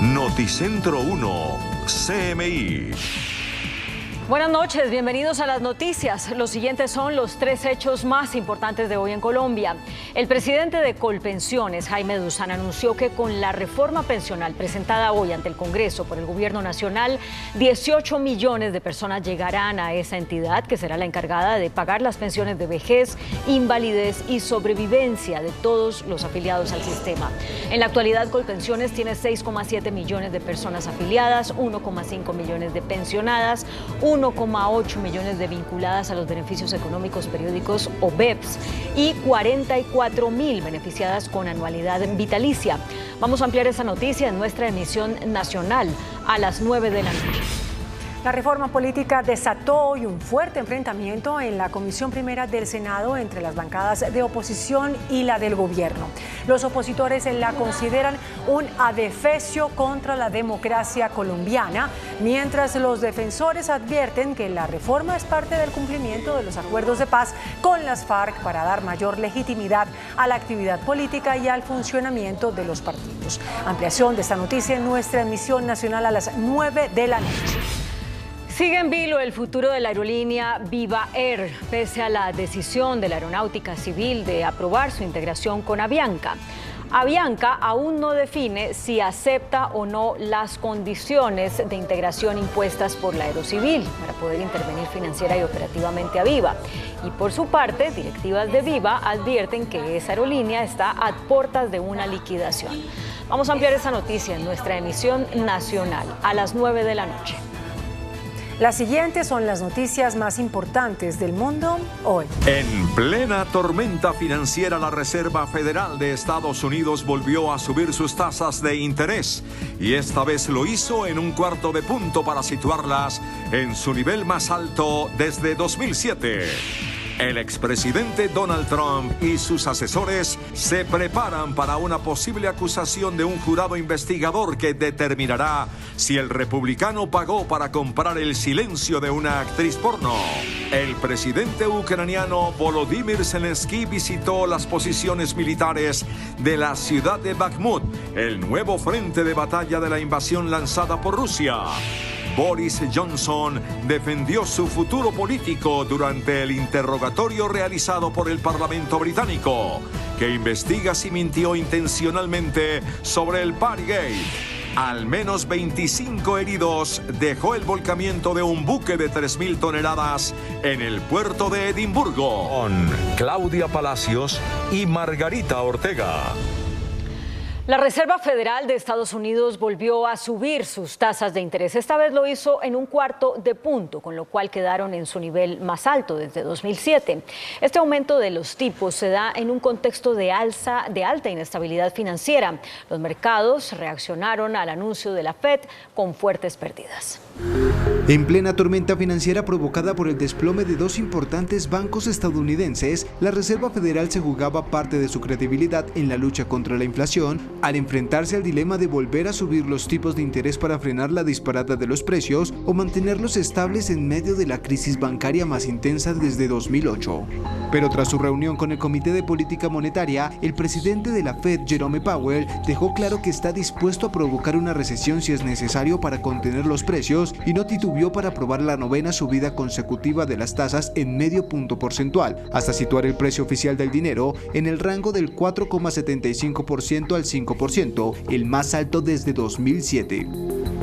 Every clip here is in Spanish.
Noticentro 1, CMI. Buenas noches, bienvenidos a las noticias. Los siguientes son los 3 hechos más importantes de hoy en Colombia. El presidente de Colpensiones, Jaime Duzán, anunció que con la reforma pensional presentada hoy ante el Congreso por el Gobierno Nacional, 18 millones de personas llegarán a esa entidad que será la encargada de pagar las pensiones de vejez, invalidez y sobrevivencia de todos los afiliados al sistema. En la actualidad, Colpensiones tiene 6,7 millones de personas afiliadas, 1,5 millones de pensionadas, 1,8 millones de vinculadas a los beneficios económicos periódicos o BEPS y 44.000 beneficiadas con anualidad vitalicia. Vamos a ampliar esa noticia en nuestra emisión nacional a las 9 de la noche. La reforma política desató hoy un fuerte enfrentamiento en la Comisión Primera del Senado entre las bancadas de oposición y la del gobierno. Los opositores la consideran un adefesio contra la democracia colombiana, mientras los defensores advierten que la reforma es parte del cumplimiento de los acuerdos de paz con las FARC para dar mayor legitimidad a la actividad política y al funcionamiento de los partidos. Ampliación de esta noticia en nuestra emisión nacional a las 9 de la noche. Sigue en vilo el futuro de la aerolínea Viva Air, pese a la decisión de la Aeronáutica Civil de aprobar su integración con Avianca. Avianca aún no define si acepta o no las condiciones de integración impuestas por la Aerocivil para poder intervenir financiera y operativamente a Viva. Y por su parte, directivas de Viva advierten que esa aerolínea está a puertas de una liquidación. Vamos a ampliar esa noticia en nuestra emisión nacional a las 9 de la noche. Las siguientes son las noticias más importantes del mundo hoy. En plena tormenta financiera, la Reserva Federal de Estados Unidos volvió a subir sus tasas de interés y esta vez lo hizo en 1/4 punto para situarlas en su nivel más alto desde 2007. El expresidente Donald Trump y sus asesores se preparan para una posible acusación de un jurado investigador que determinará si el republicano pagó para comprar el silencio de una actriz porno. El presidente ucraniano Volodymyr Zelensky visitó las posiciones militares de la ciudad de Bakhmut, el nuevo frente de batalla de la invasión lanzada por Rusia. Boris Johnson defendió su futuro político durante el interrogatorio realizado por el Parlamento británico, que investiga si mintió intencionalmente sobre el Partygate. Al menos 25 heridos dejó el volcamiento de un buque de 3.000 toneladas en el puerto de Edimburgo. Con Claudia Palacios y Margarita Ortega. La Reserva Federal de Estados Unidos volvió a subir sus tasas de interés. Esta vez lo hizo en 1/4 punto, con lo cual quedaron en su nivel más alto desde 2007. Este aumento de los tipos se da en un contexto de alta inestabilidad financiera. Los mercados reaccionaron al anuncio de la Fed con fuertes pérdidas. En plena tormenta financiera provocada por el desplome de 2 importantes bancos estadounidenses, la Reserva Federal se jugaba parte de su credibilidad en la lucha contra la inflación al enfrentarse al dilema de volver a subir los tipos de interés para frenar la disparada de los precios o mantenerlos estables en medio de la crisis bancaria más intensa desde 2008. Pero tras su reunión con el Comité de Política Monetaria, el presidente de la Fed, Jerome Powell, dejó claro que está dispuesto a provocar una recesión si es necesario para contener los precios y no titubeó para aprobar la 9ª subida consecutiva de las tasas en medio punto porcentual, hasta situar el precio oficial del dinero en el rango del 4,75% al 5%, el más alto desde 2007.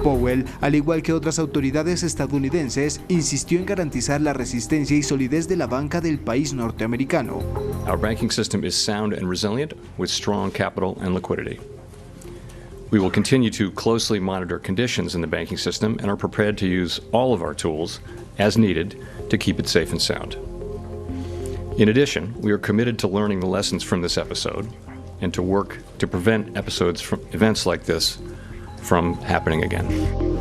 Powell, al igual que otras autoridades estadounidenses, insistió en garantizar la resistencia y solidez de la banca del país norteamericano. Our banking system is sound and resilient with strong capital and liquidity. We will continue to closely monitor conditions in the banking system and are prepared to use all of our tools as needed to keep it safe and sound. In addition, we are committed to learning the lessons from this episode and to work to prevent events like this from happening again.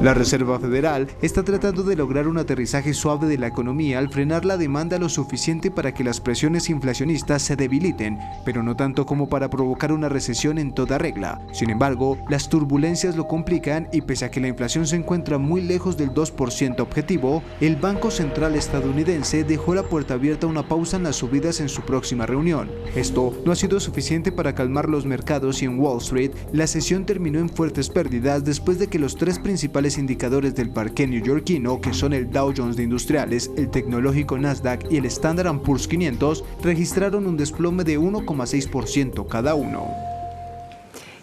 La Reserva Federal está tratando de lograr un aterrizaje suave de la economía al frenar la demanda lo suficiente para que las presiones inflacionistas se debiliten, pero no tanto como para provocar una recesión en toda regla. Sin embargo, las turbulencias lo complican y pese a que la inflación se encuentra muy lejos del 2% objetivo, el Banco Central estadounidense dejó la puerta abierta a una pausa en las subidas en su próxima reunión. Esto no ha sido suficiente para calmar los mercados y en Wall Street la sesión terminó en fuertes pérdidas altas después de que los tres principales indicadores del parque neoyorquino, que son el Dow Jones de Industriales, el tecnológico Nasdaq y el Standard & Poor's 500, registraron un desplome de 1,6% cada uno.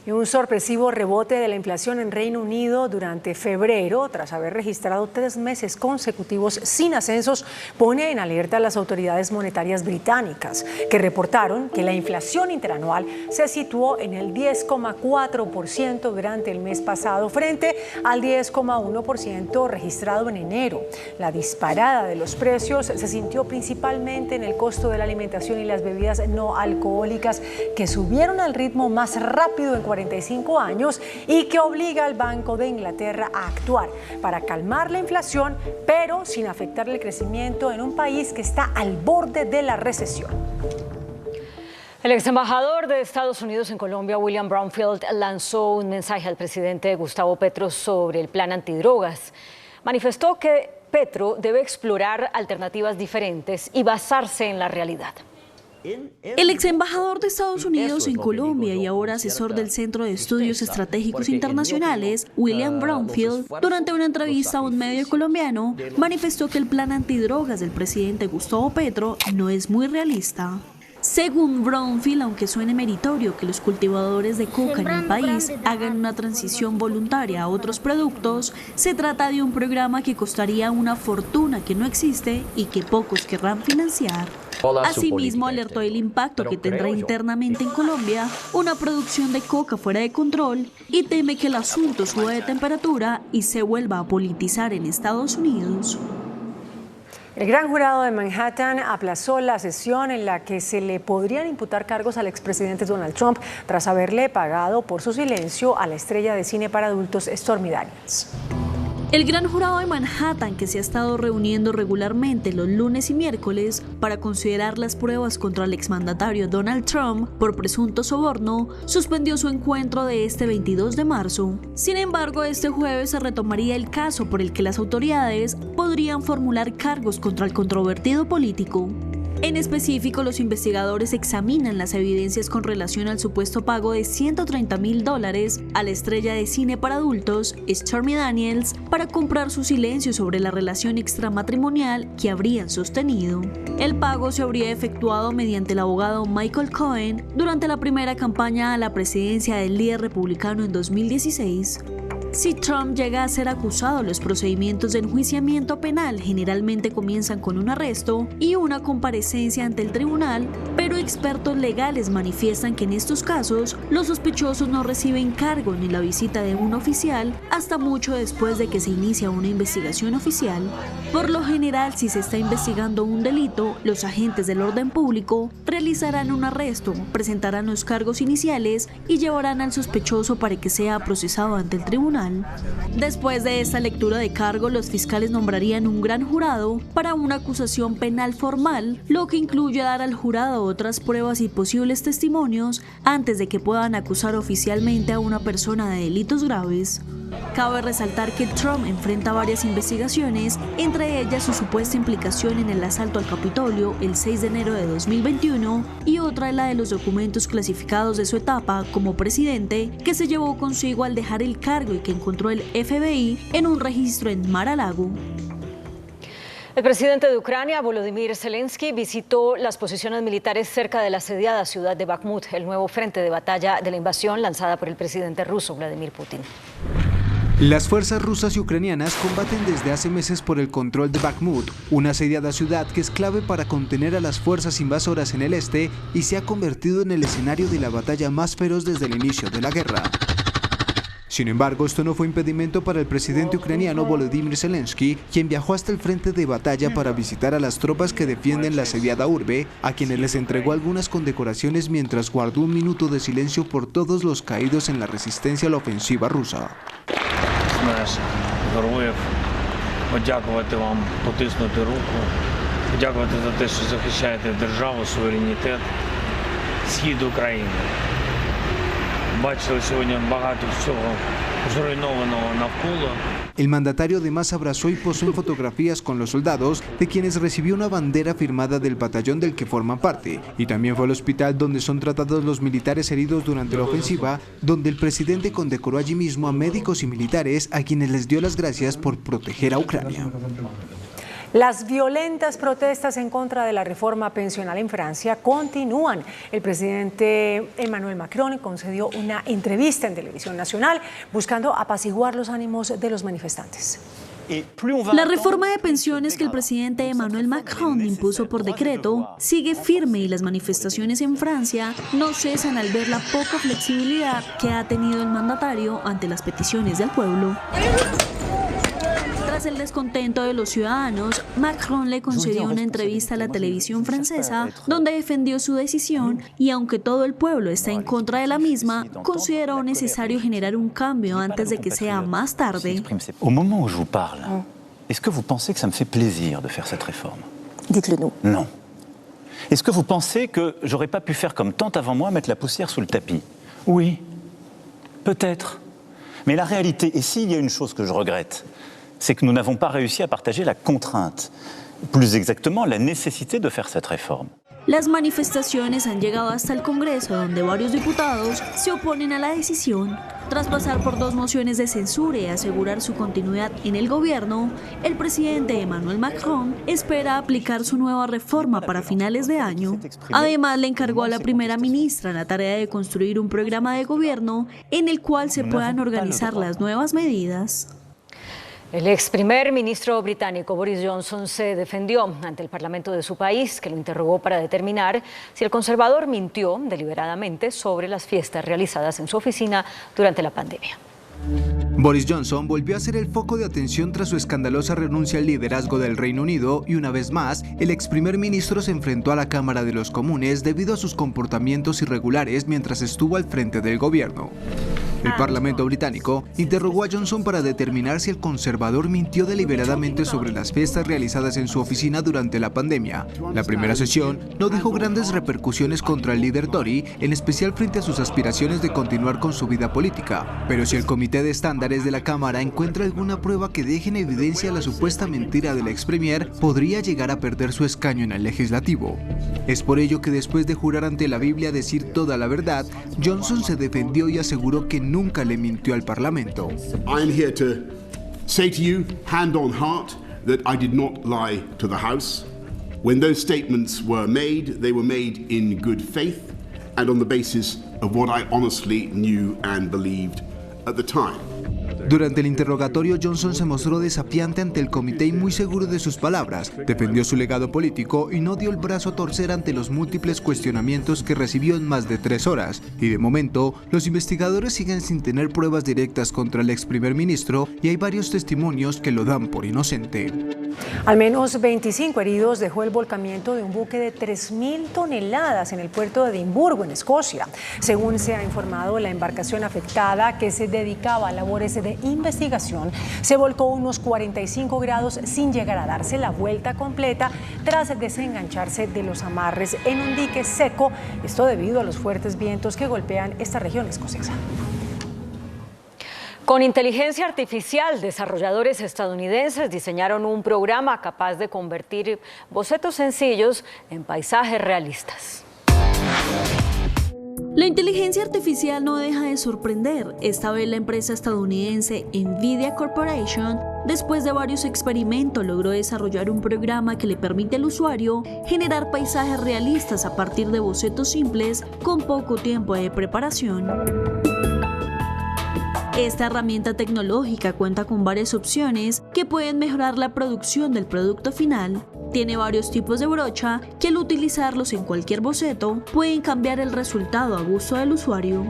Y un sorpresivo rebote de la inflación en Reino Unido durante febrero, tras haber registrado 3 meses consecutivos sin ascensos, pone en alerta a las autoridades monetarias británicas, que reportaron que la inflación interanual se situó en el 10,4% durante el mes pasado, frente al 10,1% registrado en enero. La disparada de los precios se sintió principalmente en el costo de la alimentación y las bebidas no alcohólicas, que subieron al ritmo más rápido en 45 años y que obliga al Banco de Inglaterra a actuar para calmar la inflación, pero sin afectar el crecimiento en un país que está al borde de la recesión. El ex embajador de Estados Unidos en Colombia, William Brownfield, lanzó un mensaje al presidente Gustavo Petro sobre el plan antidrogas. Manifestó que Petro debe explorar alternativas diferentes y basarse en la realidad. El ex embajador de Estados Unidos en Colombia y ahora asesor del Centro de Estudios Estratégicos Internacionales, William Brownfield, durante una entrevista a un medio colombiano, manifestó que el plan antidrogas del presidente Gustavo Petro no es muy realista. Según Brownfield, aunque suene meritorio que los cultivadores de coca en el país hagan una transición voluntaria a otros productos, se trata de un programa que costaría una fortuna que no existe y que pocos querrán financiar. Asimismo, alertó el impacto que tendrá internamente en Colombia una producción de coca fuera de control y teme que el asunto suba de temperatura y se vuelva a politizar en Estados Unidos. El gran jurado de Manhattan aplazó la sesión en la que se le podrían imputar cargos al expresidente Donald Trump tras haberle pagado por su silencio a la estrella de cine para adultos Stormy Daniels. El gran jurado de Manhattan, que se ha estado reuniendo regularmente los lunes y miércoles para considerar las pruebas contra el exmandatario Donald Trump por presunto soborno, suspendió su encuentro de este 22 de marzo. Sin embargo, este jueves se retomaría el caso por el que las autoridades podrían formular cargos contra el controvertido político. En específico, los investigadores examinan las evidencias con relación al supuesto pago de $130,000 a la estrella de cine para adultos, Stormy Daniels, para comprar su silencio sobre la relación extramatrimonial que habrían sostenido. El pago se habría efectuado mediante el abogado Michael Cohen durante la primera campaña a la presidencia del líder republicano en 2016. Si Trump llega a ser acusado, los procedimientos de enjuiciamiento penal generalmente comienzan con un arresto y una comparecencia ante el tribunal, pero expertos legales manifiestan que en estos casos los sospechosos no reciben cargo ni la visita de un oficial hasta mucho después de que se inicia una investigación oficial. Por lo general, si se está investigando un delito, los agentes del orden público realizarán un arresto, presentarán los cargos iniciales y llevarán al sospechoso para que sea procesado ante el tribunal. Después de esta lectura de cargo, los fiscales nombrarían un gran jurado para una acusación penal formal, lo que incluye dar al jurado otras pruebas y posibles testimonios antes de que puedan acusar oficialmente a una persona de delitos graves. Cabe resaltar que Trump enfrenta varias investigaciones, entre ellas su supuesta implicación en el asalto al Capitolio el 6 de enero de 2021 y otra es la de los documentos clasificados de su etapa como presidente que se llevó consigo al dejar el cargo y que encontró el FBI en un registro en Mar-a-Lago. El presidente de Ucrania, Volodymyr Zelensky, visitó las posiciones militares cerca de la asediada ciudad de Bakhmut, el nuevo frente de batalla de la invasión lanzada por el presidente ruso Vladimir Putin. Las fuerzas rusas y ucranianas combaten desde hace meses por el control de Bakhmut, una asediada ciudad que es clave para contener a las fuerzas invasoras en el este y se ha convertido en el escenario de la batalla más feroz desde el inicio de la guerra. Sin embargo, esto no fue impedimento para el presidente ucraniano Volodymyr Zelensky, quien viajó hasta el frente de batalla para visitar a las tropas que defienden la asediada urbe, a quienes les entregó algunas condecoraciones mientras guardó un minuto de silencio por todos los caídos en la resistencia a la ofensiva rusa. Героїв, подякувати вам, потиснути руку, подякувати за те, що захищаєте державу, суверенітет, схід України. Бачили сьогодні багато всього зруйнованого навколо. El mandatario además abrazó y posó en fotografías con los soldados, de quienes recibió una bandera firmada del batallón del que forman parte, y también fue al hospital donde son tratados los militares heridos durante la ofensiva, donde el presidente condecoró allí mismo a médicos y militares a quienes les dio las gracias por proteger a Ucrania. Las violentas protestas en contra de la reforma pensional en Francia continúan. El presidente Emmanuel Macron concedió una entrevista en televisión nacional buscando apaciguar los ánimos de los manifestantes. La reforma de pensiones que el presidente Emmanuel Macron impuso por decreto sigue firme y las manifestaciones en Francia no cesan al ver la poca flexibilidad que ha tenido el mandatario ante las peticiones del pueblo. Tras el descontento de los ciudadanos, Macron le concedió una entrevista a la televisión francesa donde defendió su decisión y, aunque todo el pueblo está en contra de la misma, consideró necesario generar un cambio antes de que sea más tarde. Au moment où je vous parle, est-ce que vous pensez que ça me fait plaisir de faire cette réforme? Dites-le nous. Non. Est-ce que vous pensez que j'aurais pas pu faire comme tant avant moi, mettre la poussière sous le tapis? Oui, peut-être. Mais la réalité, et s'il y a une chose que je regrette, c'est que nous n'avons pas réussi à partager la contrainte, plus exactement la nécessité de faire cette réforme. Las manifestaciones han llegado hasta el Congreso, donde varios diputados se oponen a la decisión. Tras pasar por 2 mociones de censura y asegurar su continuidad en el gobierno, el presidente Emmanuel Macron espera aplicar su nueva reforma para finales de año. Además, le encargó a la primera ministra la tarea de construir un programa de gobierno en el cual se puedan organizar las nuevas medidas. El ex primer ministro británico Boris Johnson se defendió ante el Parlamento de su país, que lo interrogó para determinar si el conservador mintió deliberadamente sobre las fiestas realizadas en su oficina durante la pandemia. Boris Johnson volvió a ser el foco de atención tras su escandalosa renuncia al liderazgo del Reino Unido y una vez más, el ex primer ministro se enfrentó a la Cámara de los Comunes debido a sus comportamientos irregulares mientras estuvo al frente del gobierno. El Parlamento británico interrogó a Johnson para determinar si el conservador mintió deliberadamente sobre las fiestas realizadas en su oficina durante la pandemia. La primera sesión no dejó grandes repercusiones contra el líder Tory, en especial frente a sus aspiraciones de continuar con su vida política. Pero si el Comité de Estándares de la Cámara encuentra alguna prueba que deje en evidencia la supuesta mentira del ex premier, podría llegar a perder su escaño en el legislativo. Es por ello que después de jurar ante la Biblia decir toda la verdad, Johnson se defendió y aseguró que nunca le mintió al Parlamento. I am here to say to you, hand on heart, that I did not lie to the House. When those statements were made, they were made in good faith and on the basis of what I honestly knew and believed at the time. Durante el interrogatorio, Johnson se mostró desafiante ante el comité y muy seguro de sus palabras. Defendió su legado político y no dio el brazo a torcer ante los múltiples cuestionamientos que recibió en más de 3 horas. Y de momento, los investigadores siguen sin tener pruebas directas contra el ex primer ministro y hay varios testimonios que lo dan por inocente. Al menos 25 heridos dejó el volcamiento de un buque de 3.000 toneladas en el puerto de Edimburgo, en Escocia. Según se ha informado, la embarcación afectada, que se dedicaba a labores de investigación, se volcó unos 45 grados sin llegar a darse la vuelta completa tras desengancharse de los amarres en un dique seco, esto debido a los fuertes vientos que golpean esta región escocesa. Con inteligencia artificial, desarrolladores estadounidenses diseñaron un programa capaz de convertir bocetos sencillos en paisajes realistas. La inteligencia artificial no deja de sorprender. Esta vez la empresa estadounidense Nvidia Corporation, después de varios experimentos, logró desarrollar un programa que le permite al usuario generar paisajes realistas a partir de bocetos simples con poco tiempo de preparación. Esta herramienta tecnológica cuenta con varias opciones que pueden mejorar la producción del producto final. Tiene varios tipos de brocha que al utilizarlos en cualquier boceto pueden cambiar el resultado a gusto del usuario.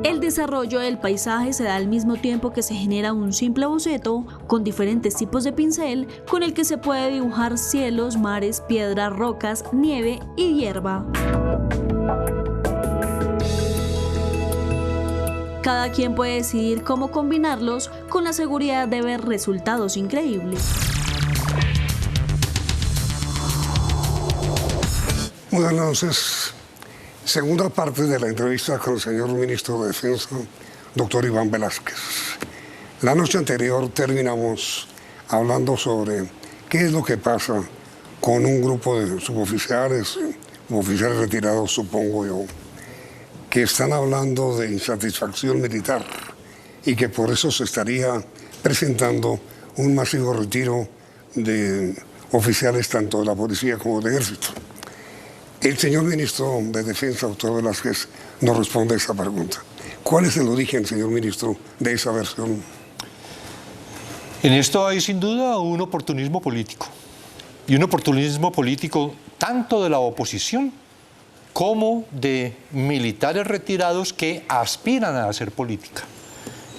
El desarrollo del paisaje se da al mismo tiempo que se genera un simple boceto con diferentes tipos de pincel con el que se puede dibujar cielos, mares, piedras, rocas, nieve y hierba. Cada quien puede decidir cómo combinarlos con la seguridad de ver resultados increíbles. Bueno, es Segunda parte de la entrevista con el señor ministro de Defensa, doctor Iván Velázquez. La noche anterior terminamos hablando sobre qué es lo que pasa con un grupo de suboficiales, oficiales retirados, supongo yo, que están hablando de insatisfacción militar y que por eso se estaría presentando un masivo retiro de oficiales tanto de la policía como del ejército. El señor ministro de Defensa, doctor Velázquez, nos responde a esa pregunta. ¿Cuál es el origen, señor ministro, de esa versión? En esto hay sin duda un oportunismo político. Y un oportunismo político tanto de la oposición como de militares retirados que aspiran a hacer política,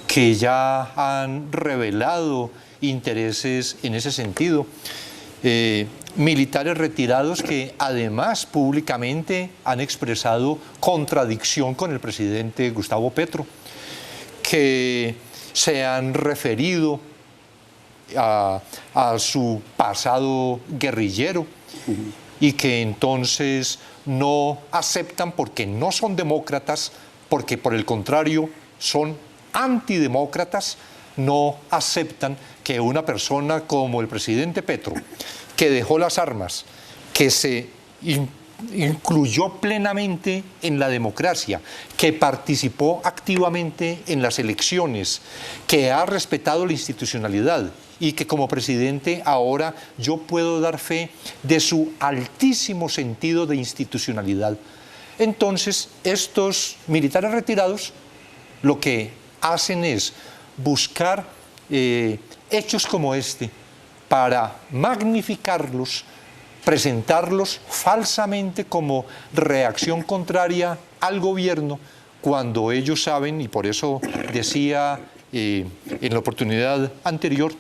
que ya han revelado intereses en ese sentido. Militares retirados que además públicamente han expresado contradicción con el presidente Gustavo Petro, que se han referido a su pasado guerrillero y que entonces no aceptan porque no son demócratas, porque por el contrario son antidemócratas, no aceptan que una persona como el presidente Petro, que dejó las armas, que se incluyó plenamente en la democracia, que participó activamente en las elecciones, que ha respetado la institucionalidad y que como presidente ahora yo puedo dar fe de su altísimo sentido de institucionalidad. Entonces, estos militares retirados lo que hacen es buscar hechos como este para magnificarlos, presentarlos falsamente como reacción contraria al gobierno, cuando ellos saben, y por eso decía en la oportunidad anterior,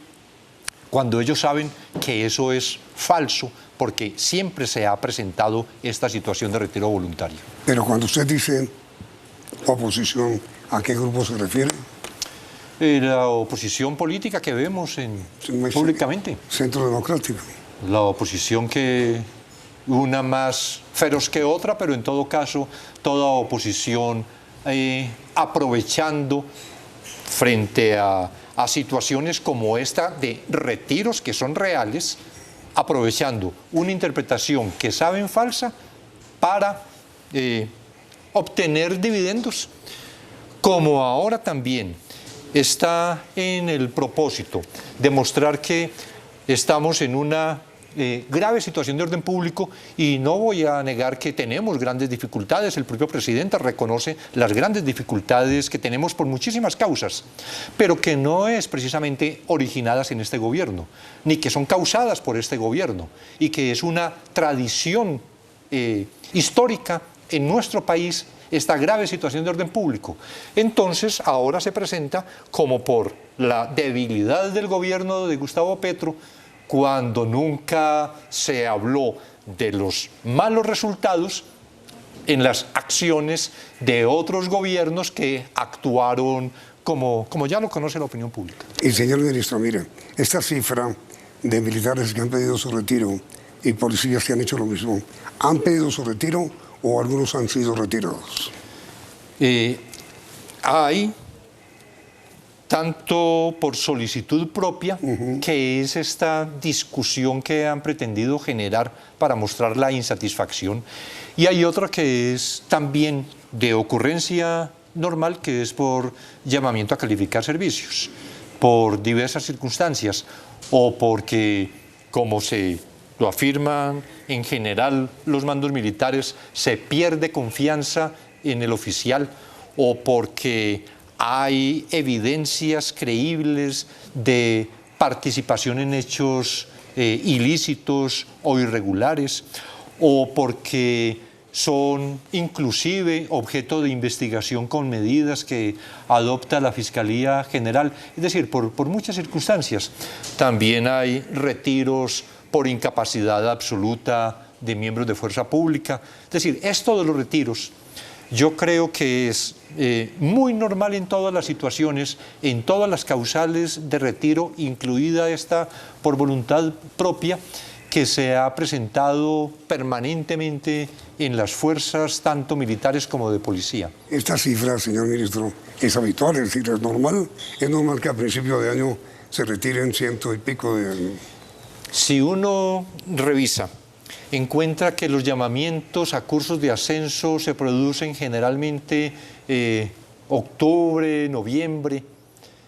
cuando ellos saben que eso es falso, porque siempre se ha presentado esta situación de retiro voluntario. Pero cuando usted dice oposición, ¿a qué grupo se refiere? La oposición política que vemos públicamente. Centro Democrático. La oposición que una más feroz que otra, pero en todo caso toda oposición aprovechando frente a situaciones como esta de retiros que son reales, aprovechando una interpretación que saben falsa para obtener dividendos, como ahora también está en el propósito de mostrar que estamos en una grave situación de orden público, y no voy a negar que tenemos grandes dificultades. El propio presidente reconoce las grandes dificultades que tenemos por muchísimas causas, pero que no es precisamente originadas en este gobierno, ni que son causadas por este gobierno, y que es una tradición histórica en nuestro país esta grave situación de orden público. Entonces ahora se presenta como por la debilidad del gobierno de Gustavo Petro, cuando nunca se habló de los malos resultados en las acciones de otros gobiernos que actuaron como ya lo conoce la opinión pública. Y señor ministro, mire, esta cifra de militares que han pedido su retiro y policías que han hecho lo mismo, ¿han pedido su retiro o algunos han sido retirados? Hay tanto por solicitud propia, que es esta discusión que han pretendido generar para mostrar la insatisfacción, y hay otra que es también de ocurrencia normal, que es por llamamiento a calificar servicios, por diversas circunstancias, o porque, como se lo afirman en general los mandos militares, se pierde confianza en el oficial, o porque hay evidencias creíbles de participación en hechos ilícitos o irregulares, o porque son inclusive objeto de investigación con medidas que adopta la Fiscalía General. Es decir, por muchas circunstancias. También hay retiros por incapacidad absoluta de miembros de fuerza pública. Es decir, esto de los retiros yo creo que es muy normal en todas las situaciones, en todas las causales de retiro, incluida esta por voluntad propia, que se ha presentado permanentemente en las fuerzas, tanto militares como de policía. Esta cifra, señor ministro, es habitual, es decir, es normal que a principio de año se retiren 100 y pico de... Si uno revisa, encuentra que los llamamientos a cursos de ascenso se producen generalmente octubre, noviembre.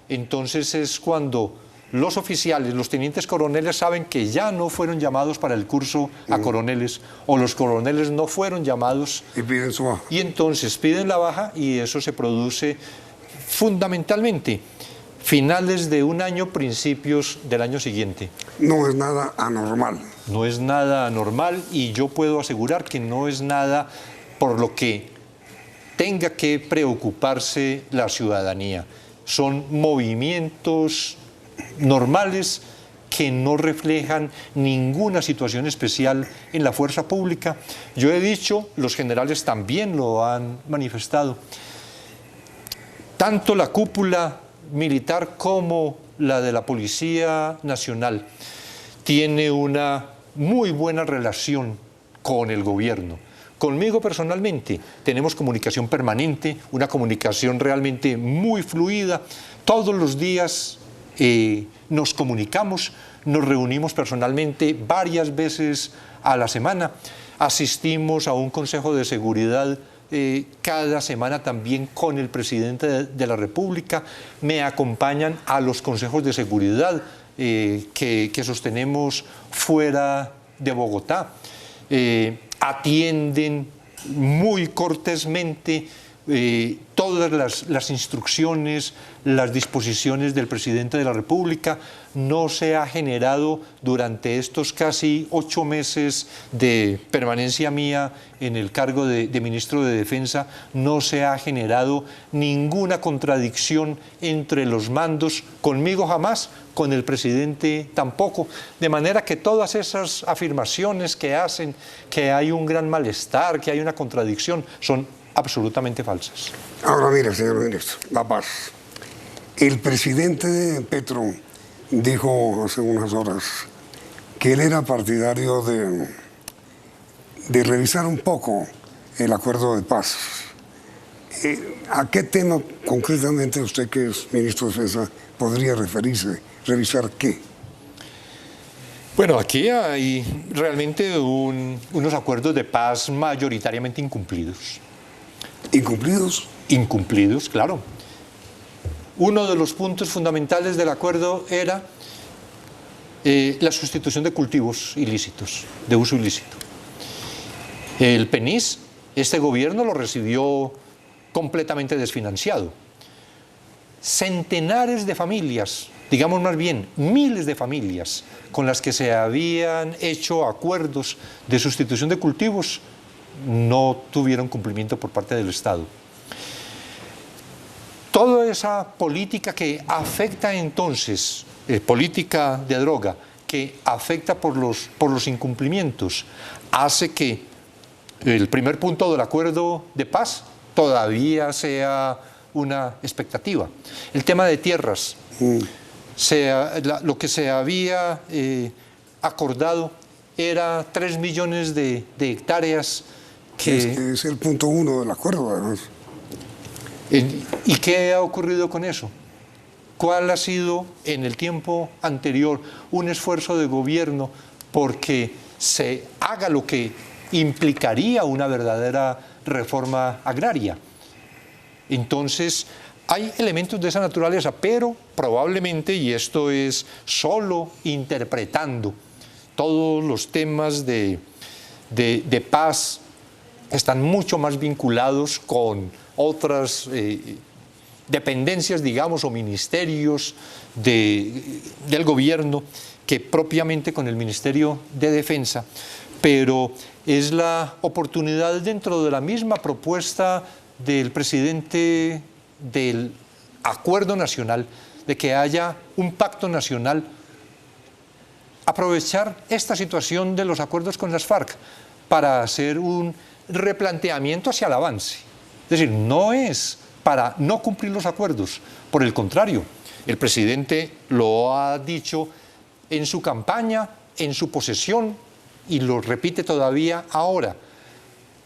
Entonces es cuando los oficiales, los tenientes coroneles saben que ya no fueron llamados para el curso a coroneles, o los coroneles no fueron llamados. Y piden su baja. Y entonces piden la baja, y eso se produce fundamentalmente finales de un año, principios del año siguiente. No es nada anormal. No es nada anormal, y yo puedo asegurar que no es nada por lo que tenga que preocuparse la ciudadanía. Son movimientos normales que no reflejan ninguna situación especial en la fuerza pública. Yo he dicho, los generales también lo han manifestado, tanto la cúpula militar como la de la Policía Nacional tiene una muy buena relación con el gobierno. Conmigo personalmente tenemos comunicación permanente, una comunicación realmente muy fluida. Todos los días nos comunicamos, nos reunimos personalmente varias veces a la semana, asistimos a un consejo de seguridad cada semana también con el presidente de la República, me acompañan a los consejos de seguridad que sostenemos fuera de Bogotá, atienden muy cortésmente todas las instrucciones, las disposiciones del presidente de la República. No se ha generado durante estos casi 8 meses de permanencia mía en el cargo de ministro de Defensa, no se ha generado ninguna contradicción entre los mandos, conmigo jamás, con el presidente tampoco, de manera que todas esas afirmaciones que hacen, que hay un gran malestar, que hay una contradicción, son absolutamente falsas. Ahora mire, señor ministro, la paz. El presidente Petro dijo hace unas horas que él era partidario de revisar un poco el acuerdo de paz. ¿A qué tema concretamente usted, que es ministro de Defensa, podría referirse? ¿Revisar qué? Bueno, aquí hay realmente unos acuerdos de paz mayoritariamente incumplidos. ¿Incumplidos? Incumplidos, claro. Uno de los puntos fundamentales del acuerdo era la sustitución de cultivos ilícitos, de uso ilícito. El PENIS, este gobierno lo recibió completamente desfinanciado. Centenares de familias, digamos más bien miles de familias, con las que se habían hecho acuerdos de sustitución de cultivos, no tuvieron cumplimiento por parte del Estado. Toda esa política que afecta entonces, política de droga, que afecta por los incumplimientos, hace que el primer punto del acuerdo de paz todavía sea una expectativa. El tema de tierras, lo que se había acordado era 3 millones de hectáreas. Es el punto 1 del acuerdo, además. ¿Y qué ha ocurrido con eso? ¿Cuál ha sido en el tiempo anterior un esfuerzo de gobierno porque se haga lo que implicaría una verdadera reforma agraria? Entonces, hay elementos de esa naturaleza, pero probablemente, y esto es solo interpretando todos los temas de paz, están mucho más vinculados con otras dependencias, digamos, o ministerios del gobierno que propiamente con el Ministerio de Defensa, pero es la oportunidad dentro de la misma propuesta del presidente del Acuerdo Nacional, de que haya un pacto nacional, aprovechar esta situación de los acuerdos con las FARC para hacer un replanteamiento hacia el avance. Es decir, no es para no cumplir los acuerdos, por el contrario, el presidente lo ha dicho en su campaña en su posesión y lo repite todavía ahora.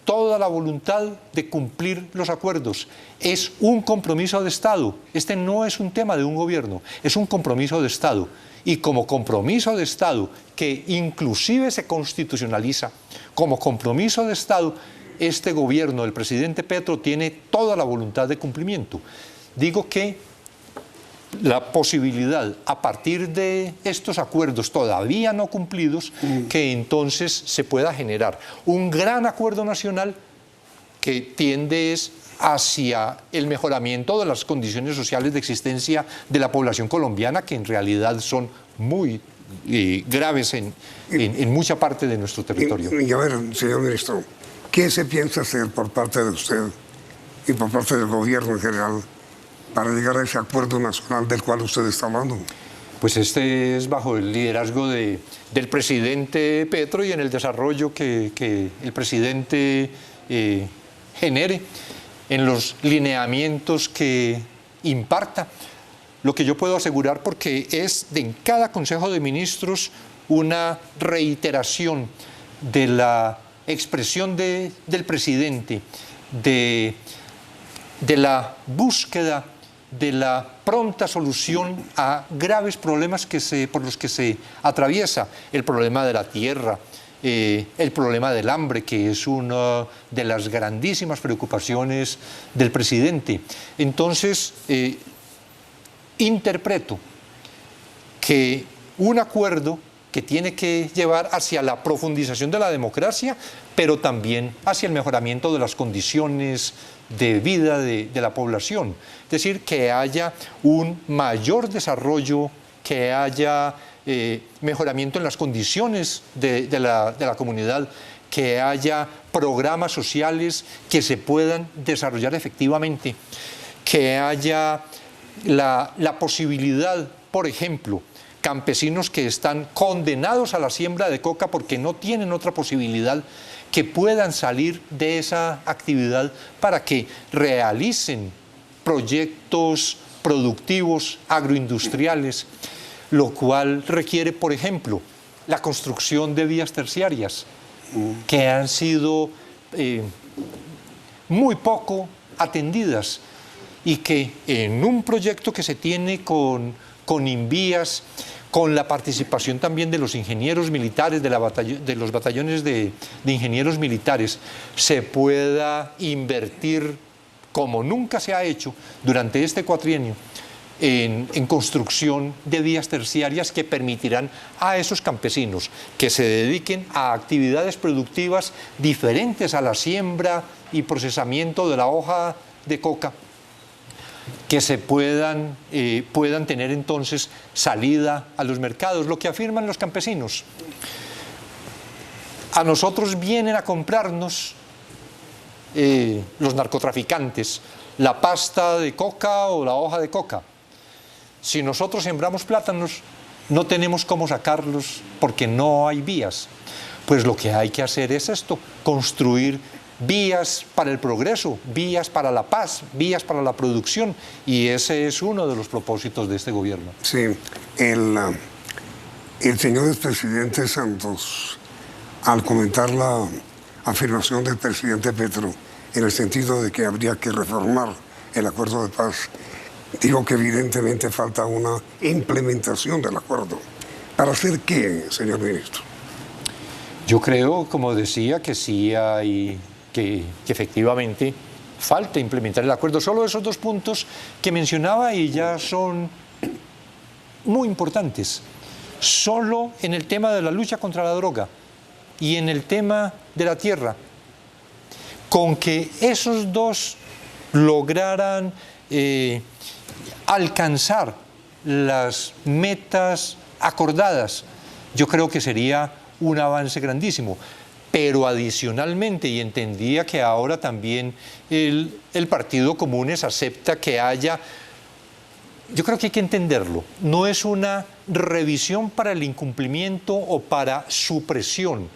Toda la voluntad de cumplir los acuerdos es un compromiso de Estado. Este no es un tema de un gobierno, es un compromiso de Estado. Y como compromiso de Estado, que inclusive se constitucionaliza, como compromiso de Estado, este gobierno del presidente Petro tiene toda la voluntad de cumplimiento. Digo que la posibilidad, a partir de estos acuerdos todavía no cumplidos, que entonces se pueda generar un gran acuerdo nacional que tiende hacia el mejoramiento de las condiciones sociales de existencia de la población colombiana, que en realidad son muy graves en mucha parte de nuestro territorio. Y a ver, señor ministro, ¿qué se piensa hacer por parte de usted y por parte del gobierno en general para llegar a ese acuerdo nacional del cual usted está hablando? Pues este es bajo el liderazgo del presidente Petro y en el desarrollo que el presidente genere, en los lineamientos que imparta. Lo que yo puedo asegurar, porque es en cada Consejo de Ministros una reiteración de la expresión del presidente, de la búsqueda de la pronta solución a graves problemas por los que se atraviesa, el problema de la tierra, el problema del hambre, que es una de las grandísimas preocupaciones del presidente. Entonces, interpreto que un acuerdo que tiene que llevar hacia la profundización de la democracia, pero también hacia el mejoramiento de las condiciones de vida de la población. Es decir, que haya un mayor desarrollo, que haya mejoramiento en las condiciones de la comunidad, que haya programas sociales que se puedan desarrollar efectivamente, que haya la posibilidad, por ejemplo, campesinos que están condenados a la siembra de coca porque no tienen otra posibilidad, que puedan salir de esa actividad para que realicen proyectos productivos, agroindustriales, lo cual requiere, por ejemplo, la construcción de vías terciarias, que han sido muy poco atendidas y que en un proyecto que se tiene con Invías, con la participación también de los ingenieros militares, de los batallones de ingenieros militares, se pueda invertir como nunca se ha hecho durante este cuatrienio en construcción de vías terciarias que permitirán a esos campesinos que se dediquen a actividades productivas diferentes a la siembra y procesamiento de la hoja de coca, que se puedan tener entonces salida a los mercados. Lo que afirman los campesinos: a nosotros vienen a comprarnos los narcotraficantes la pasta de coca o la hoja de coca. Si nosotros sembramos plátanos, no tenemos cómo sacarlos porque no hay vías. Pues lo que hay que hacer es esto: construir vías para el progreso, vías para la paz, vías para la producción, y ese es uno de los propósitos de este gobierno. Sí, el señor expresidente Santos, al comentar la afirmación del presidente Petro en el sentido de que habría que reformar el acuerdo de paz, dijo que evidentemente falta una implementación del acuerdo. ¿Para hacer qué, señor ministro? Yo creo, como decía, que sí hay que efectivamente falta implementar el acuerdo. Solo esos dos puntos que mencionaba y ya son muy importantes. Solo en el tema de la lucha contra la droga y en el tema de la tierra, con que esos dos lograran alcanzar las metas acordadas, yo creo que sería un avance grandísimo. Pero adicionalmente, y entendía que ahora también el Partido Comunes acepta que haya, yo creo que hay que entenderlo, no es una revisión para el incumplimiento o para supresión,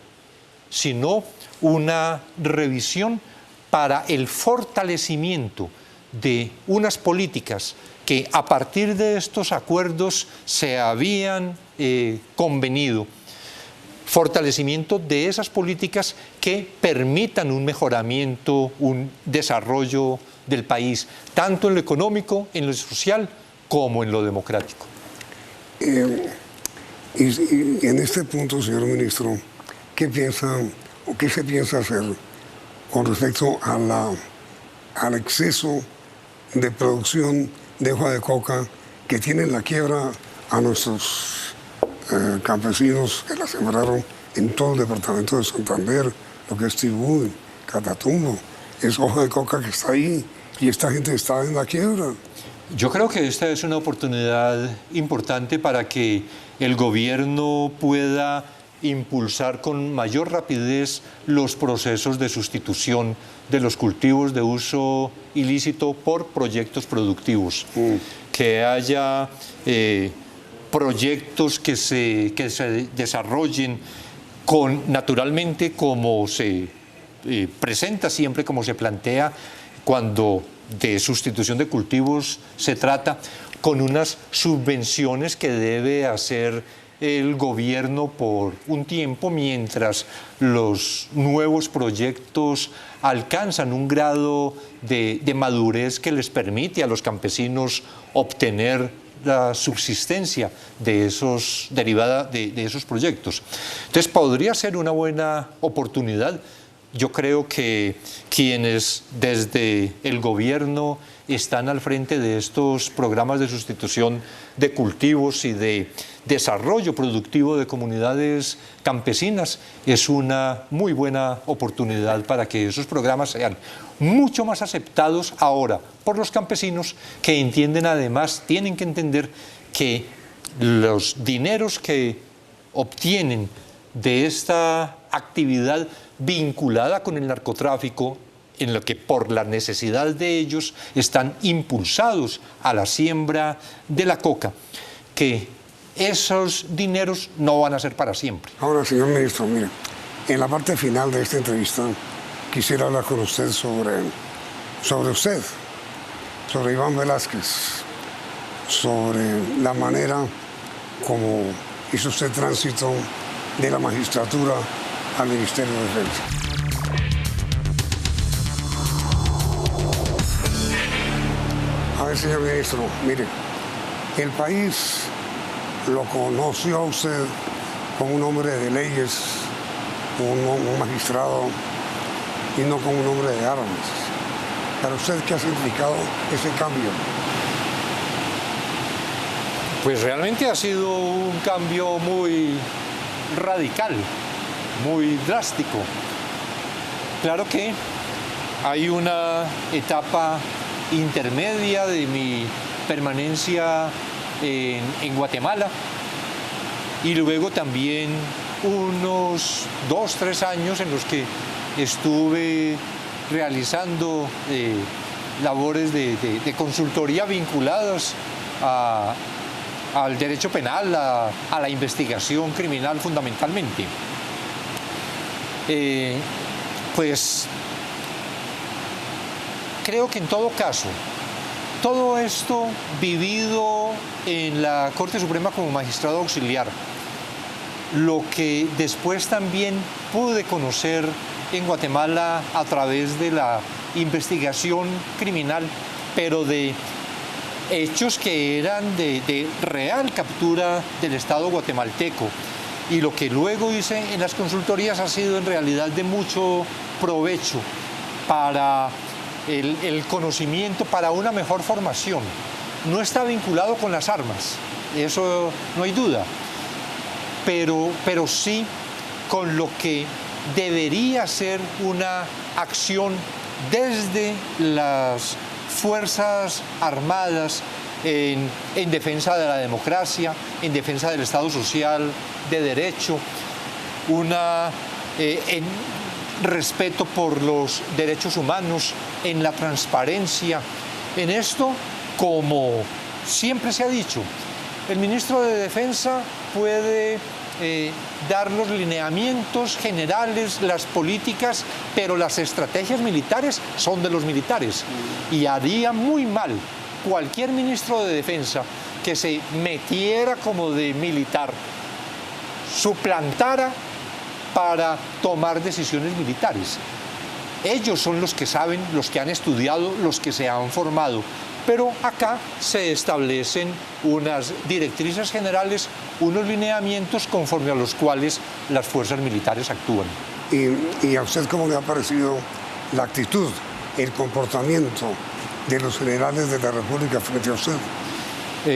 sino una revisión para el fortalecimiento de unas políticas que a partir de estos acuerdos se habían convenido, fortalecimiento de esas políticas que permitan un mejoramiento, un desarrollo del país, tanto en lo económico, en lo social, como en lo democrático. Y en este punto, señor ministro, ¿qué piensa o qué se piensa hacer con respecto al exceso de producción de hoja de coca que tiene en la quiebra a nuestros campesinos que la sembraron en todo el departamento de Santander, lo que es Tibú, Catatumbo? Es hoja de coca que está ahí y esta gente está en la quiebra. Yo creo que esta es una oportunidad importante para que el gobierno pueda impulsar con mayor rapidez los procesos de sustitución de los cultivos de uso ilícito por proyectos productivos. Que haya proyectos que se desarrollen naturalmente como se presenta siempre, como se plantea cuando de sustitución de cultivos se trata, con unas subvenciones que debe hacer el gobierno por un tiempo mientras los nuevos proyectos alcanzan un grado de madurez que les permite a los campesinos obtener la subsistencia de esos derivada de esos proyectos. Entonces podría ser una buena oportunidad. Yo creo que quienes desde el gobierno están al frente de estos programas de sustitución de cultivos y de desarrollo productivo de comunidades campesinas, es una muy buena oportunidad para que esos programas sean mucho más aceptados ahora por los campesinos, que entienden además, tienen que entender que los dineros que obtienen de esta actividad vinculada con el narcotráfico, en lo que por la necesidad de ellos están impulsados a la siembra de la coca, que esos dineros no van a ser para siempre. Ahora, señor ministro, mire, en la parte final de esta entrevista quisiera hablar con usted sobre usted, sobre Iván Velásquez, sobre la manera como hizo usted tránsito de la magistratura al Ministerio de Defensa. A ver, señor ministro, mire, el país lo conoció a usted como un hombre de leyes, un magistrado, y no como un hombre de armas. ¿Para usted qué ha significado ese cambio? Pues realmente ha sido un cambio muy radical, muy drástico. Claro que hay una etapa intermedia de mi permanencia en Guatemala y luego también unos 2-3 años en los que estuve realizando labores de consultoría vinculadas al derecho penal, a la investigación criminal fundamentalmente. Pues creo que en todo caso, todo esto vivido en la Corte Suprema como magistrado auxiliar, lo que después también pude conocer en Guatemala a través de la investigación criminal, pero de hechos que eran de real captura del Estado guatemalteco, y lo que luego hice en las consultorías ha sido en realidad de mucho provecho para el conocimiento, para una mejor formación. No está vinculado con las armas, eso no hay duda, pero sí con lo que debería ser una acción desde las Fuerzas Armadas en defensa de la democracia, en defensa del Estado social de derecho, en respeto por los derechos humanos, en la transparencia. En esto, como siempre se ha dicho, el ministro de Defensa puede dar los lineamientos generales, las políticas, pero las estrategias militares son de los militares. Y haría muy mal cualquier ministro de Defensa que se metiera como de militar, suplantara para tomar decisiones militares. Ellos son los que saben, los que han estudiado, los que se han formado. Pero acá se establecen unas directrices generales, unos lineamientos conforme a los cuales las fuerzas militares actúan. ¿Y a usted cómo le ha parecido la actitud, el comportamiento de los generales de la República frente a usted?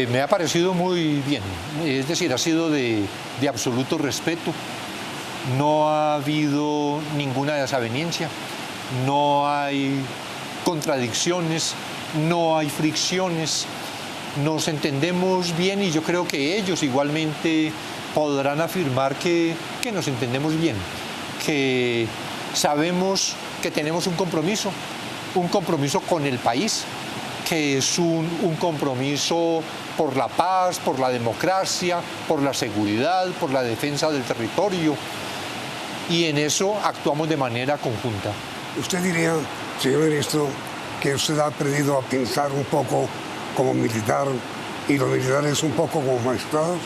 Me ha parecido muy bien, es decir, ha sido de absoluto respeto. No ha habido ninguna desaveniencia, no hay contradicciones, no hay fricciones, nos entendemos bien y yo creo que ellos igualmente podrán afirmar que nos entendemos bien, que sabemos que tenemos un compromiso con el país, que es un compromiso por la paz, por la democracia, por la seguridad, por la defensa del territorio, y en eso actuamos de manera conjunta. ¿Usted diría, señor ministro, que usted ha aprendido a pensar un poco como militar y los militares un poco como magistrados?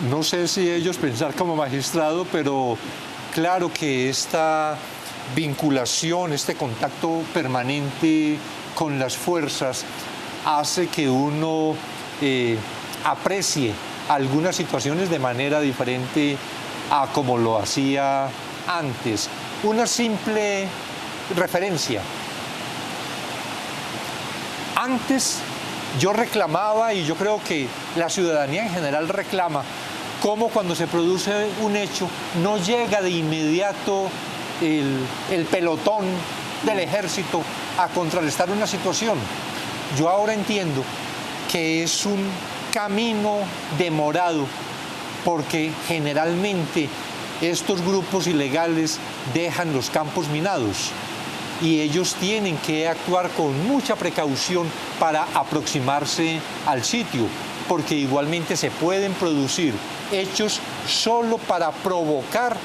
No sé si ellos pensar como magistrado, pero claro que esta vinculación, este contacto permanente con las fuerzas hace que uno aprecie algunas situaciones de manera diferente a como lo hacía antes. Una simple referencia. Antes yo reclamaba, y yo creo que la ciudadanía en general reclama, cómo cuando se produce un hecho no llega de inmediato el pelotón del ejército a contrarrestar una situación. Yo ahora entiendo que es un camino demorado, porque generalmente estos grupos ilegales dejan los campos minados y ellos tienen que actuar con mucha precaución para aproximarse al sitio, porque igualmente se pueden producir hechos solo para provocar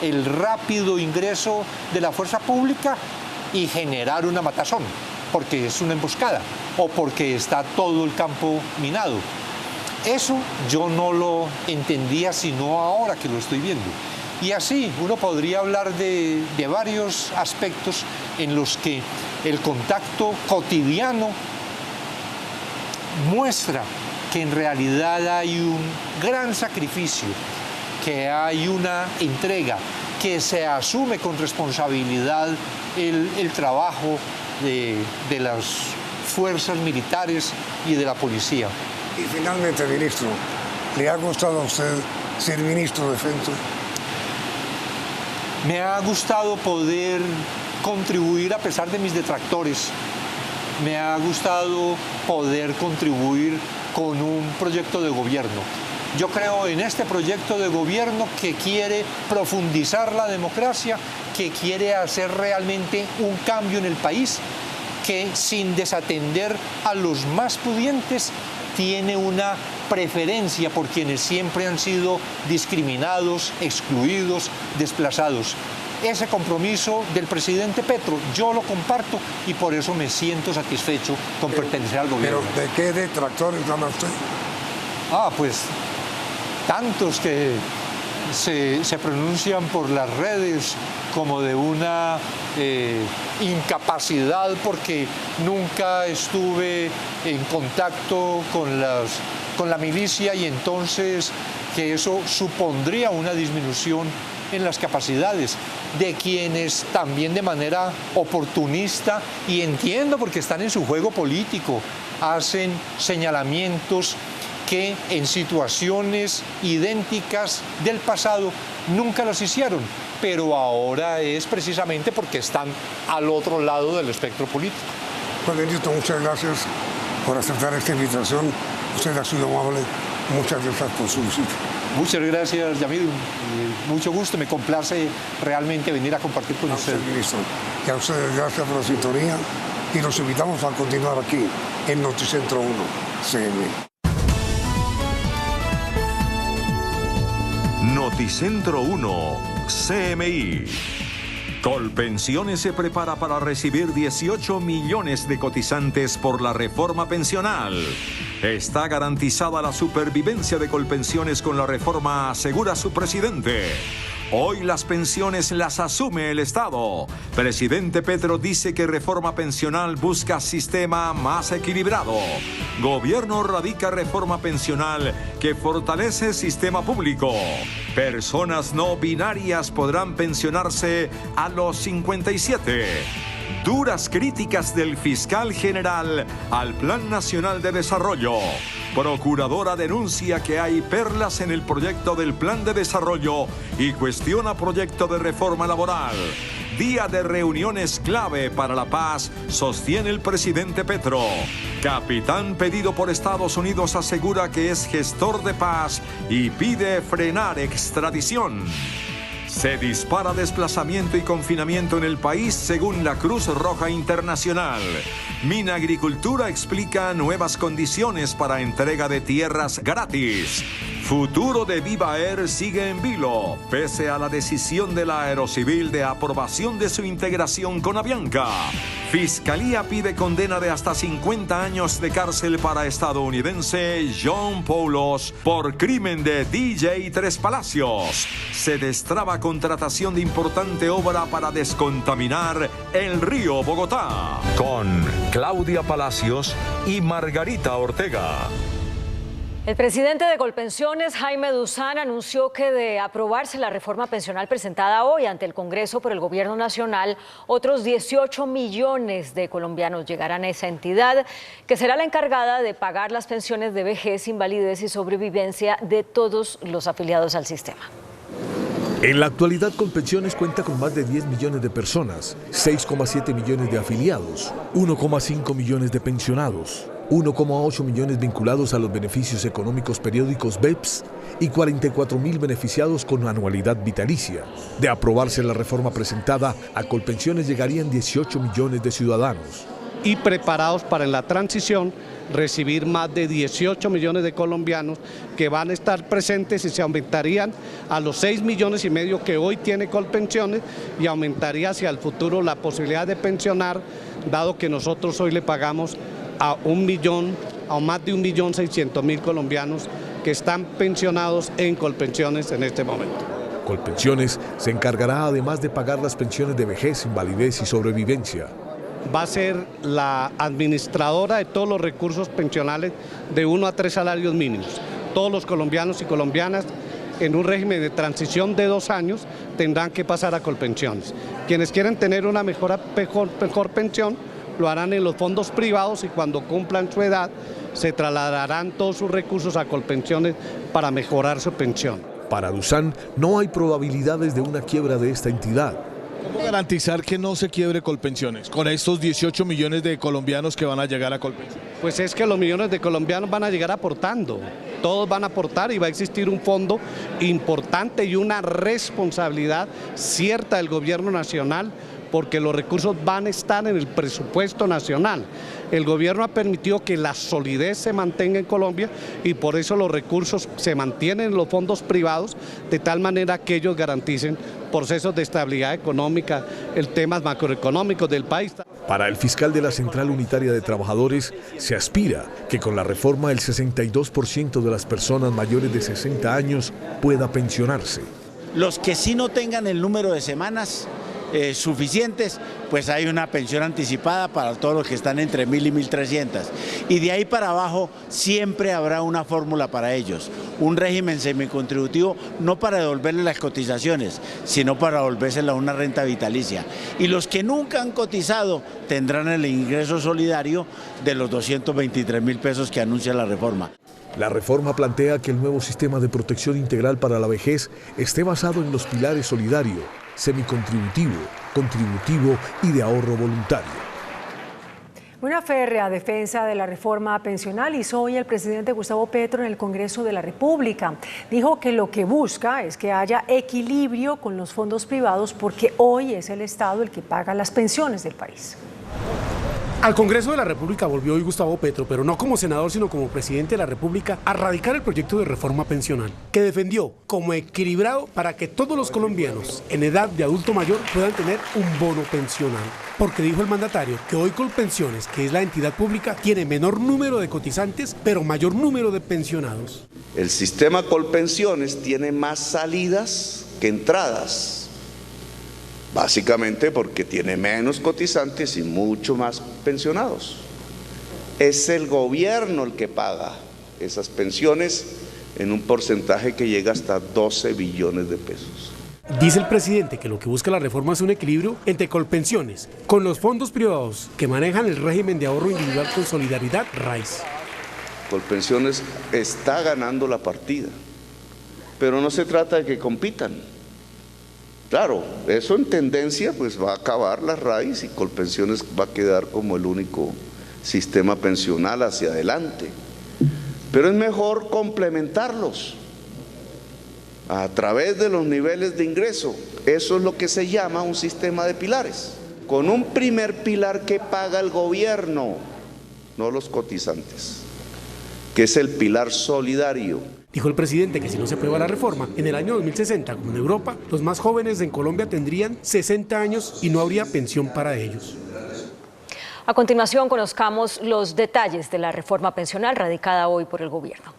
el rápido ingreso de la fuerza pública y generar una matazón, porque es una emboscada o porque está todo el campo minado. Eso yo no lo entendía sino ahora que lo estoy viendo. Y así uno podría hablar de varios aspectos en los que el contacto cotidiano muestra que en realidad hay un gran sacrificio, que hay una entrega, que se asume con responsabilidad el trabajo de las fuerzas militares y de la policía. Y finalmente, ministro, ¿le ha gustado a usted ser ministro de Defensa? Me ha gustado poder contribuir a pesar de mis detractores. Me ha gustado poder contribuir con un proyecto de gobierno. Yo creo en este proyecto de gobierno que quiere profundizar la democracia, que quiere hacer realmente un cambio en el país, que sin desatender a los más pudientes tiene una preferencia por quienes siempre han sido discriminados, excluidos, desplazados. Ese compromiso del presidente Petro yo lo comparto y por eso me siento satisfecho con pertenecer al gobierno. ¿Pero de qué detractores habla usted? Pues tantos que se pronuncian por las redes como de una incapacidad porque nunca estuve en contacto con la milicia y entonces que eso supondría una disminución en las capacidades de quienes también de manera oportunista, y entiendo porque están en su juego político, hacen señalamientos que en situaciones idénticas del pasado nunca los hicieron, pero ahora es precisamente porque están al otro lado del espectro político. Pues ministro, muchas gracias por aceptar esta invitación. Usted ha sido amable. Muchas gracias por su visita. Muchas gracias, Yamil. Mucho gusto, me complace realmente venir a compartir con usted. Ministro. Y a ustedes gracias por la sintonía y los invitamos a continuar aquí en Noticentro 1 CMI. Noticentro 1 CMI. Colpensiones se prepara para recibir 18 millones de cotizantes por la reforma pensional. Está garantizada la supervivencia de Colpensiones con la reforma, asegura su presidente. Hoy las pensiones las asume el Estado. Presidente Petro dice que reforma pensional busca sistema más equilibrado. Gobierno radica reforma pensional que fortalece el sistema público. Personas no binarias podrán pensionarse a los 57. Duras críticas del fiscal general al Plan Nacional de Desarrollo. Procuradora denuncia que hay perlas en el proyecto del Plan de Desarrollo y cuestiona proyecto de reforma laboral. Día de reuniones clave para la paz, sostiene el presidente Petro. Capitán pedido por Estados Unidos asegura que es gestor de paz y pide frenar extradición. Se dispara desplazamiento y confinamiento en el país según la Cruz Roja Internacional. Minagricultura explica nuevas condiciones para entrega de tierras gratis. Futuro de Viva Air sigue en vilo, pese a la decisión de la Aerocivil de aprobación de su integración con Avianca. Fiscalía pide condena de hasta 50 años de cárcel para estadounidense John Poulos por crimen de DJ Tres Palacios. Se destraba contratación de importante obra para descontaminar el río Bogotá. Con Claudia Palacios y Margarita Ortega. El presidente de Colpensiones, Jaime Duzán, anunció que de aprobarse la reforma pensional presentada hoy ante el Congreso por el Gobierno Nacional, otros 18 millones de colombianos llegarán a esa entidad, que será la encargada de pagar las pensiones de vejez, invalidez y sobrevivencia de todos los afiliados al sistema. En la actualidad, Colpensiones cuenta con más de 10 millones de personas, 6,7 millones de afiliados, 1,5 millones de pensionados, 1,8 millones vinculados a los beneficios económicos periódicos BEPS y 44.000 beneficiados con anualidad vitalicia. De aprobarse la reforma presentada, a Colpensiones llegarían 18 millones de ciudadanos. Y preparados para en la transición recibir más de 18 millones de colombianos que van a estar presentes y se aumentarían a los 6 millones y medio que hoy tiene Colpensiones y aumentaría hacia el futuro la posibilidad de pensionar, dado que nosotros hoy le pagamos a más de 1.600.000 colombianos que están pensionados en Colpensiones en este momento. Colpensiones se encargará además de pagar las pensiones de vejez, invalidez y sobrevivencia. Va a ser la administradora de todos los recursos pensionales de 1 a 3 salarios mínimos. Todos los colombianos y colombianas en un régimen de transición de 2 años tendrán que pasar a Colpensiones. Quienes quieren tener una mejor pensión lo harán en los fondos privados y cuando cumplan su edad se trasladarán todos sus recursos a Colpensiones para mejorar su pensión. Para Duzán no hay probabilidades de una quiebra de esta entidad. ¿Cómo garantizar que no se quiebre Colpensiones con estos 18 millones de colombianos que van a llegar a Colpensiones? Pues es que los millones de colombianos van a llegar aportando, todos van a aportar y va a existir un fondo importante y una responsabilidad cierta del gobierno nacional porque los recursos van a estar en el presupuesto nacional. El gobierno ha permitido que la solidez se mantenga en Colombia y por eso los recursos se mantienen en los fondos privados de tal manera que ellos garanticen procesos de estabilidad económica, el temas macroeconómicos del país. Para el fiscal de la Central Unitaria de Trabajadores, se aspira que con la reforma el 62% de las personas mayores de 60 años pueda pensionarse. Los que sí no tengan el número de semanas suficientes, pues hay una pensión anticipada para todos los que están entre 1.000 y 1.300. Y de ahí para abajo siempre habrá una fórmula para ellos, un régimen semicontributivo, no para devolverles las cotizaciones, sino para devolvérselas a una renta vitalicia. Y los que nunca han cotizado tendrán el ingreso solidario de los 223.000 pesos que anuncia la reforma. La reforma plantea que el nuevo sistema de protección integral para la vejez esté basado en los pilares solidario, semicontributivo, contributivo y de ahorro voluntario. Una férrea defensa de la reforma pensional hizo hoy el presidente Gustavo Petro en el Congreso de la República. Dijo que lo que busca es que haya equilibrio con los fondos privados porque hoy es el Estado el que paga las pensiones del país. Al Congreso de la República volvió hoy Gustavo Petro, pero no como senador, sino como presidente de la República, a radicar el proyecto de reforma pensional, que defendió como equilibrado para que todos los colombianos en edad de adulto mayor puedan tener un bono pensional. Porque dijo el mandatario que hoy Colpensiones, que es la entidad pública, tiene menor número de cotizantes, pero mayor número de pensionados. El sistema Colpensiones tiene más salidas que entradas. Básicamente porque tiene menos cotizantes y mucho más pensionados. Es el gobierno el que paga esas pensiones en un porcentaje que llega hasta 12 billones de pesos. Dice el presidente que lo que busca la reforma es un equilibrio entre Colpensiones con los fondos privados que manejan el régimen de ahorro individual con solidaridad RAIS. Colpensiones está ganando la partida, pero no se trata de que compitan. Claro, eso en tendencia pues va a acabar las RAIS y Colpensiones va a quedar como el único sistema pensional hacia adelante. Pero es mejor complementarlos a través de los niveles de ingreso. Eso es lo que se llama un sistema de pilares, con un primer pilar que paga el gobierno, no los cotizantes, que es el pilar solidario. Dijo el presidente que si no se aprueba la reforma, en el año 2060, como en Europa, los más jóvenes en Colombia tendrían 60 años y no habría pensión para ellos. A continuación, conozcamos los detalles de la reforma pensional radicada hoy por el gobierno.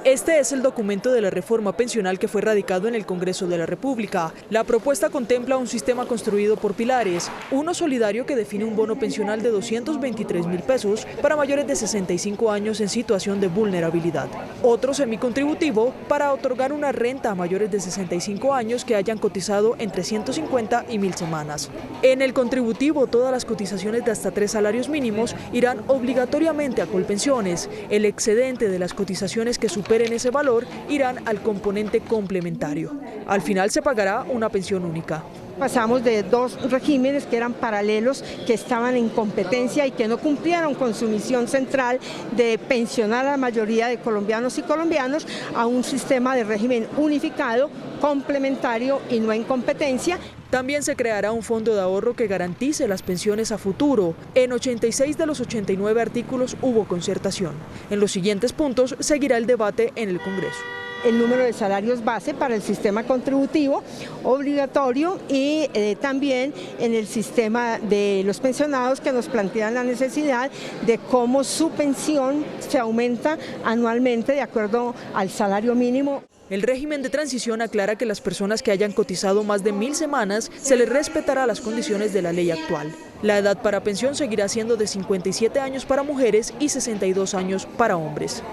Este es el documento de la reforma pensional que fue radicado en el Congreso de la República. La propuesta contempla un sistema construido por pilares, uno solidario que define un bono pensional de 223.000 pesos para mayores de 65 años en situación de vulnerabilidad, otro semicontributivo para otorgar una renta a mayores de 65 años que hayan cotizado entre 150 y 1.000 semanas. En el contributivo, todas las cotizaciones de hasta 3 salarios mínimos irán obligatoriamente a Colpensiones. El excedente de las cotizaciones que superen ese valor irán al componente complementario. Al final se pagará una pensión única. Pasamos de dos regímenes que eran paralelos, que estaban en competencia y que no cumplieron con su misión central de pensionar a la mayoría de colombianos y colombianas, a un sistema de régimen unificado, complementario y no en competencia. También se creará un fondo de ahorro que garantice las pensiones a futuro. En 86 de los 89 artículos hubo concertación. En los siguientes puntos seguirá el debate en el Congreso. El número de salarios base para el sistema contributivo obligatorio y también en el sistema de los pensionados, que nos plantean la necesidad de cómo su pensión se aumenta anualmente de acuerdo al salario mínimo. El régimen de transición aclara que las personas que hayan cotizado más de 1.000 semanas se les respetará las condiciones de la ley actual. La edad para pensión seguirá siendo de 57 años para mujeres y 62 años para hombres.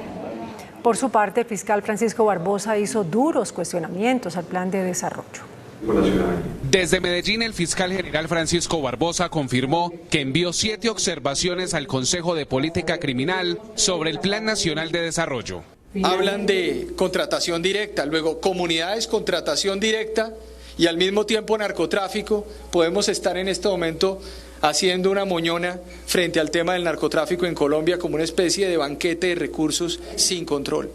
Por su parte, el fiscal Francisco Barbosa hizo duros cuestionamientos al plan de desarrollo. Desde Medellín, el fiscal general Francisco Barbosa confirmó que envió 7 observaciones al Consejo de Política Criminal sobre el Plan Nacional de Desarrollo. Hablan de contratación directa, luego comunidades, contratación directa y al mismo tiempo narcotráfico. Podemos estar en este momento haciendo una moñona frente al tema del narcotráfico en Colombia como una especie de banquete de recursos sin control.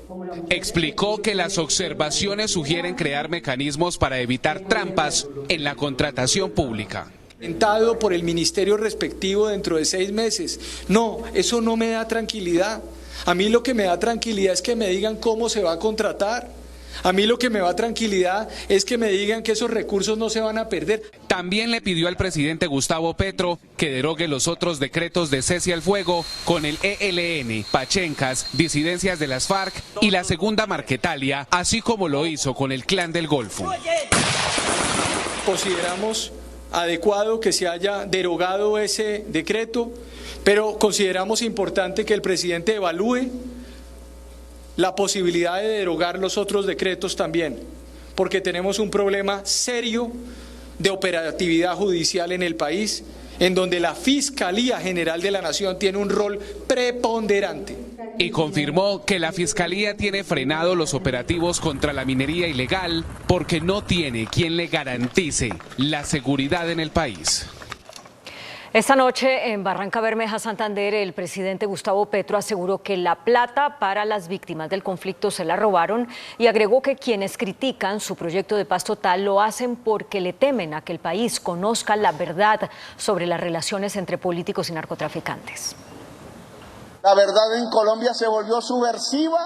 Explicó que las observaciones sugieren crear mecanismos para evitar trampas en la contratación pública. Presentado por el ministerio respectivo dentro de 6 meses. No, eso no me da tranquilidad. A mí lo que me da tranquilidad es que me digan cómo se va a contratar. A mí lo que me da tranquilidad es que me digan que esos recursos no se van a perder. También le pidió al presidente Gustavo Petro que derogue los otros decretos de cese al fuego con el ELN, Pachencas, disidencias de las FARC y la Segunda Marquetalia, así como lo hizo con el Clan del Golfo. Consideramos adecuado que se haya derogado ese decreto, pero consideramos importante que el presidente evalúe la posibilidad de derogar los otros decretos también, porque tenemos un problema serio de operatividad judicial en el país, en donde la Fiscalía General de la Nación tiene un rol preponderante. Y confirmó que la Fiscalía tiene frenado los operativos contra la minería ilegal porque no tiene quien le garantice la seguridad en el país. Esta noche en Barranca Bermeja, Santander, el presidente Gustavo Petro aseguró que la plata para las víctimas del conflicto se la robaron y agregó que quienes critican su proyecto de paz total lo hacen porque le temen a que el país conozca la verdad sobre las relaciones entre políticos y narcotraficantes. La verdad en Colombia se volvió subversiva,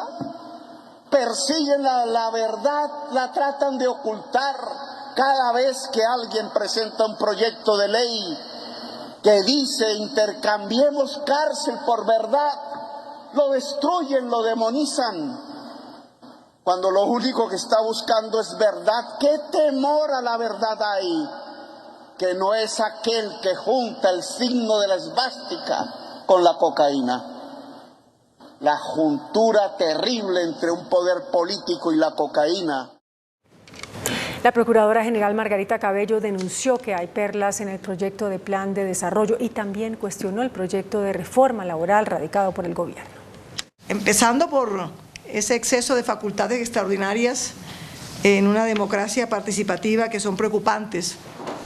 persiguen la verdad, la tratan de ocultar cada vez que alguien presenta un proyecto de ley que dice intercambiemos cárcel por verdad, lo destruyen, lo demonizan, cuando lo único que está buscando es verdad. ¿Qué temor a la verdad hay? Que no es aquel que junta el signo de la esvástica con la cocaína. La juntura terrible entre un poder político y la cocaína. La Procuradora General Margarita Cabello denunció que hay perlas en el proyecto de plan de desarrollo y también cuestionó el proyecto de reforma laboral radicado por el gobierno. Empezando por ese exceso de facultades extraordinarias en una democracia participativa que son preocupantes.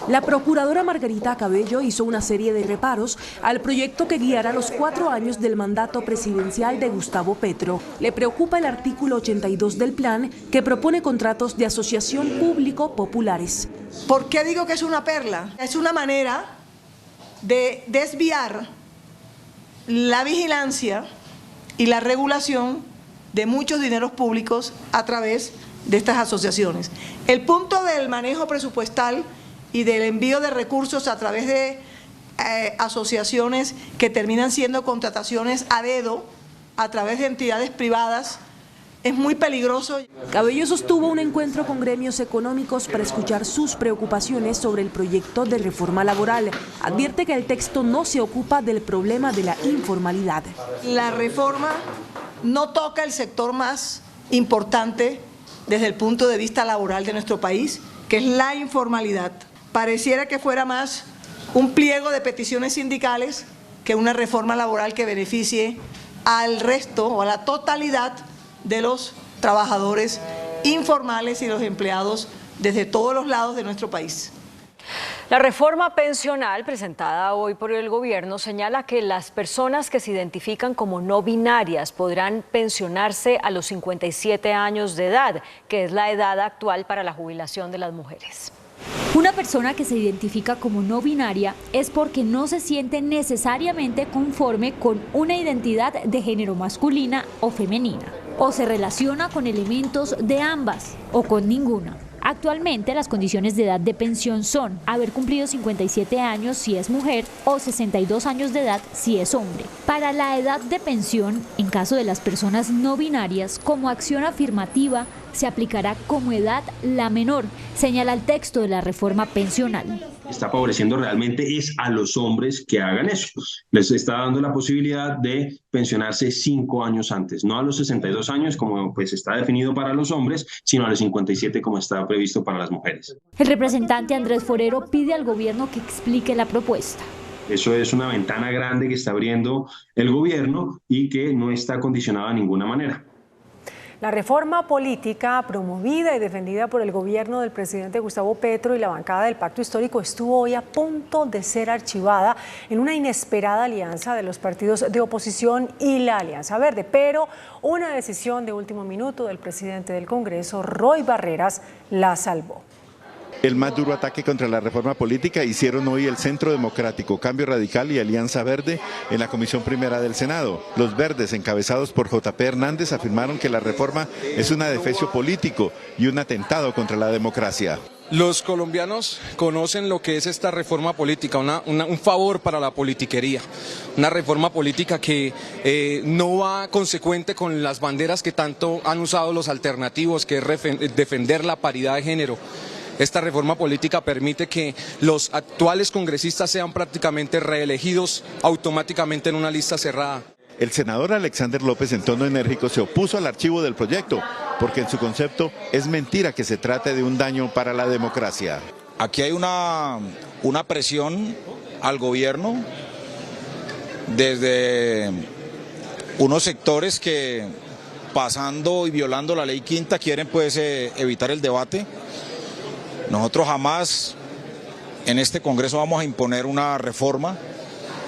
La procuradora Margarita Cabello hizo una serie de reparos al proyecto que guiará los 4 años del mandato presidencial de Gustavo Petro. Le preocupa el artículo 82 del plan que propone contratos de asociación público-populares. ¿Por qué digo que es una perla? Es una manera de desviar la vigilancia y la regulación de muchos dineros públicos a través de estas asociaciones. El punto del manejo presupuestal y del envío de recursos a través de asociaciones que terminan siendo contrataciones a dedo a través de entidades privadas es muy peligroso. Cabello sostuvo un encuentro con gremios económicos para escuchar sus preocupaciones sobre el proyecto de reforma laboral. Advierte que el texto no se ocupa del problema de la informalidad. La reforma no toca el sector más importante desde el punto de vista laboral de nuestro país, que es la informalidad. Pareciera que fuera más un pliego de peticiones sindicales que una reforma laboral que beneficie al resto o a la totalidad de los trabajadores informales y los empleados desde todos los lados de nuestro país. La reforma pensional presentada hoy por el gobierno señala que las personas que se identifican como no binarias podrán pensionarse a los 57 años de edad, que es la edad actual para la jubilación de las mujeres. Una persona que se identifica como no binaria es porque no se siente necesariamente conforme con una identidad de género masculina o femenina, o se relaciona con elementos de ambas o con ninguna. Actualmente las condiciones de edad de pensión son haber cumplido 57 años si es mujer o 62 años de edad si es hombre. Para la edad de pensión, en caso de las personas no binarias, como acción afirmativa, se aplicará como edad la menor, señala el texto de la reforma pensional. Está favoreciendo realmente es a los hombres que hagan eso. Les está dando la posibilidad de pensionarse 5 años antes, no a los 62 años como pues está definido para los hombres, sino a los 57 como está previsto para las mujeres. El representante Andrés Forero pide al gobierno que explique la propuesta. Eso es una ventana grande que está abriendo el gobierno y que no está condicionada de ninguna manera. La reforma política promovida y defendida por el gobierno del presidente Gustavo Petro y la bancada del Pacto Histórico estuvo hoy a punto de ser archivada en una inesperada alianza de los partidos de oposición y la Alianza Verde, pero una decisión de último minuto del presidente del Congreso, Roy Barreras, la salvó. El más duro ataque contra la reforma política hicieron hoy el Centro Democrático, Cambio Radical y Alianza Verde en la Comisión Primera del Senado. Los verdes, encabezados por JP Hernández, afirmaron que la reforma es un adefesio político y un atentado contra la democracia. Los colombianos conocen lo que es esta reforma política, un favor para la politiquería, una reforma política que no va consecuente con las banderas que tanto han usado los alternativos, que es defender la paridad de género. Esta reforma política permite que los actuales congresistas sean prácticamente reelegidos automáticamente en una lista cerrada. El senador Alexander López, en tono enérgico, se opuso al archivo del proyecto, porque en su concepto es mentira que se trate de un daño para la democracia. Aquí hay una presión al gobierno desde unos sectores que, pasando y violando la ley quinta, quieren pues evitar el debate. Nosotros jamás en este Congreso vamos a imponer una reforma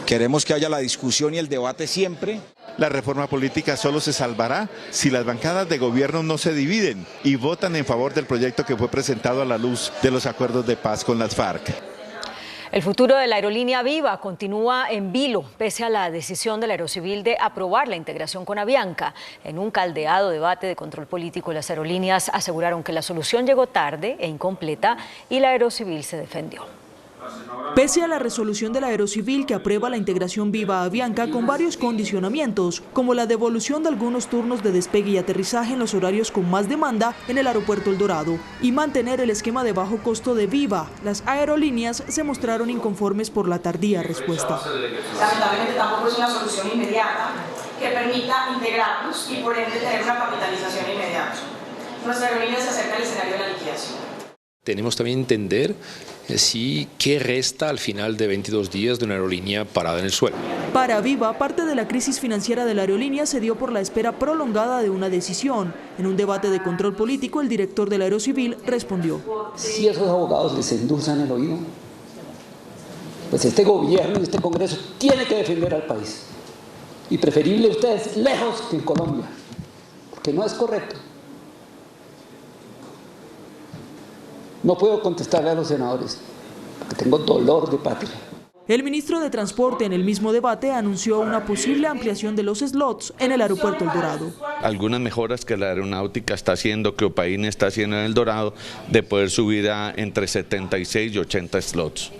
Queremos que haya la discusión y el debate siempre. La reforma política solo se salvará si las bancadas de gobierno no se dividen y votan en favor del proyecto que fue presentado a la luz de los acuerdos de paz con las FARC. El futuro de la aerolínea Viva continúa en vilo, pese a la decisión del Aerocivil de aprobar la integración con Avianca. En un caldeado debate de control político, las aerolíneas aseguraron que la solución llegó tarde e incompleta y la Aerocivil se defendió. Pese a la resolución del Aerocivil que aprueba la integración Viva a Avianca con varios condicionamientos, como la devolución de algunos turnos de despegue y aterrizaje en los horarios con más demanda en el aeropuerto El Dorado y mantener el esquema de bajo costo de Viva, las aerolíneas se mostraron inconformes por la tardía respuesta. Lamentablemente tampoco es una solución inmediata que permita integrarnos y por ende tener una capitalización inmediata. Nuestra aerolínea se acerca al escenario de la liquidación. Tenemos también que entender qué resta al final de 22 días de una aerolínea parada en el suelo. Para Viva, parte de la crisis financiera de la aerolínea se dio por la espera prolongada de una decisión. En un debate de control político, el director del Aerocivil respondió: si esos abogados les endulzan el oído, pues este gobierno y este Congreso tiene que defender al país. Y preferible ustedes lejos que en Colombia, porque no es correcto. No puedo contestarle a los senadores, porque tengo dolor de patria. El ministro de Transporte en el mismo debate anunció una posible ampliación de los slots en el aeropuerto El Dorado. Algunas mejoras que la aeronáutica está haciendo, que Opaín está haciendo en El Dorado, de poder subir a entre 76 y 80 slots.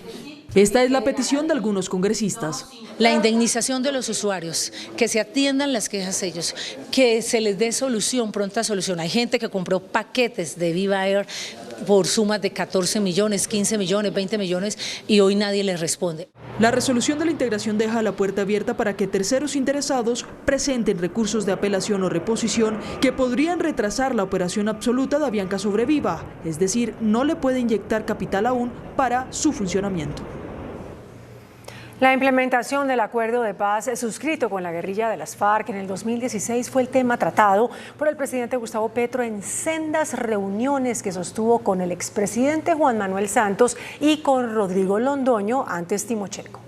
Esta es la petición de algunos congresistas. La indemnización de los usuarios, que se atiendan las quejas ellos, que se les dé solución, pronta solución. Hay gente que compró paquetes de Viva Air por sumas de 14 millones, 15 millones, 20 millones y hoy nadie les responde. La resolución de la integración deja la puerta abierta para que terceros interesados presenten recursos de apelación o reposición que podrían retrasar la operación absoluta de Avianca sobre Viva, es decir, no le puede inyectar capital aún para su funcionamiento. La implementación del acuerdo de paz suscrito con la guerrilla de las FARC en el 2016 fue el tema tratado por el presidente Gustavo Petro en sendas reuniones que sostuvo con el expresidente Juan Manuel Santos y con Rodrigo Londoño, antes Timochenko.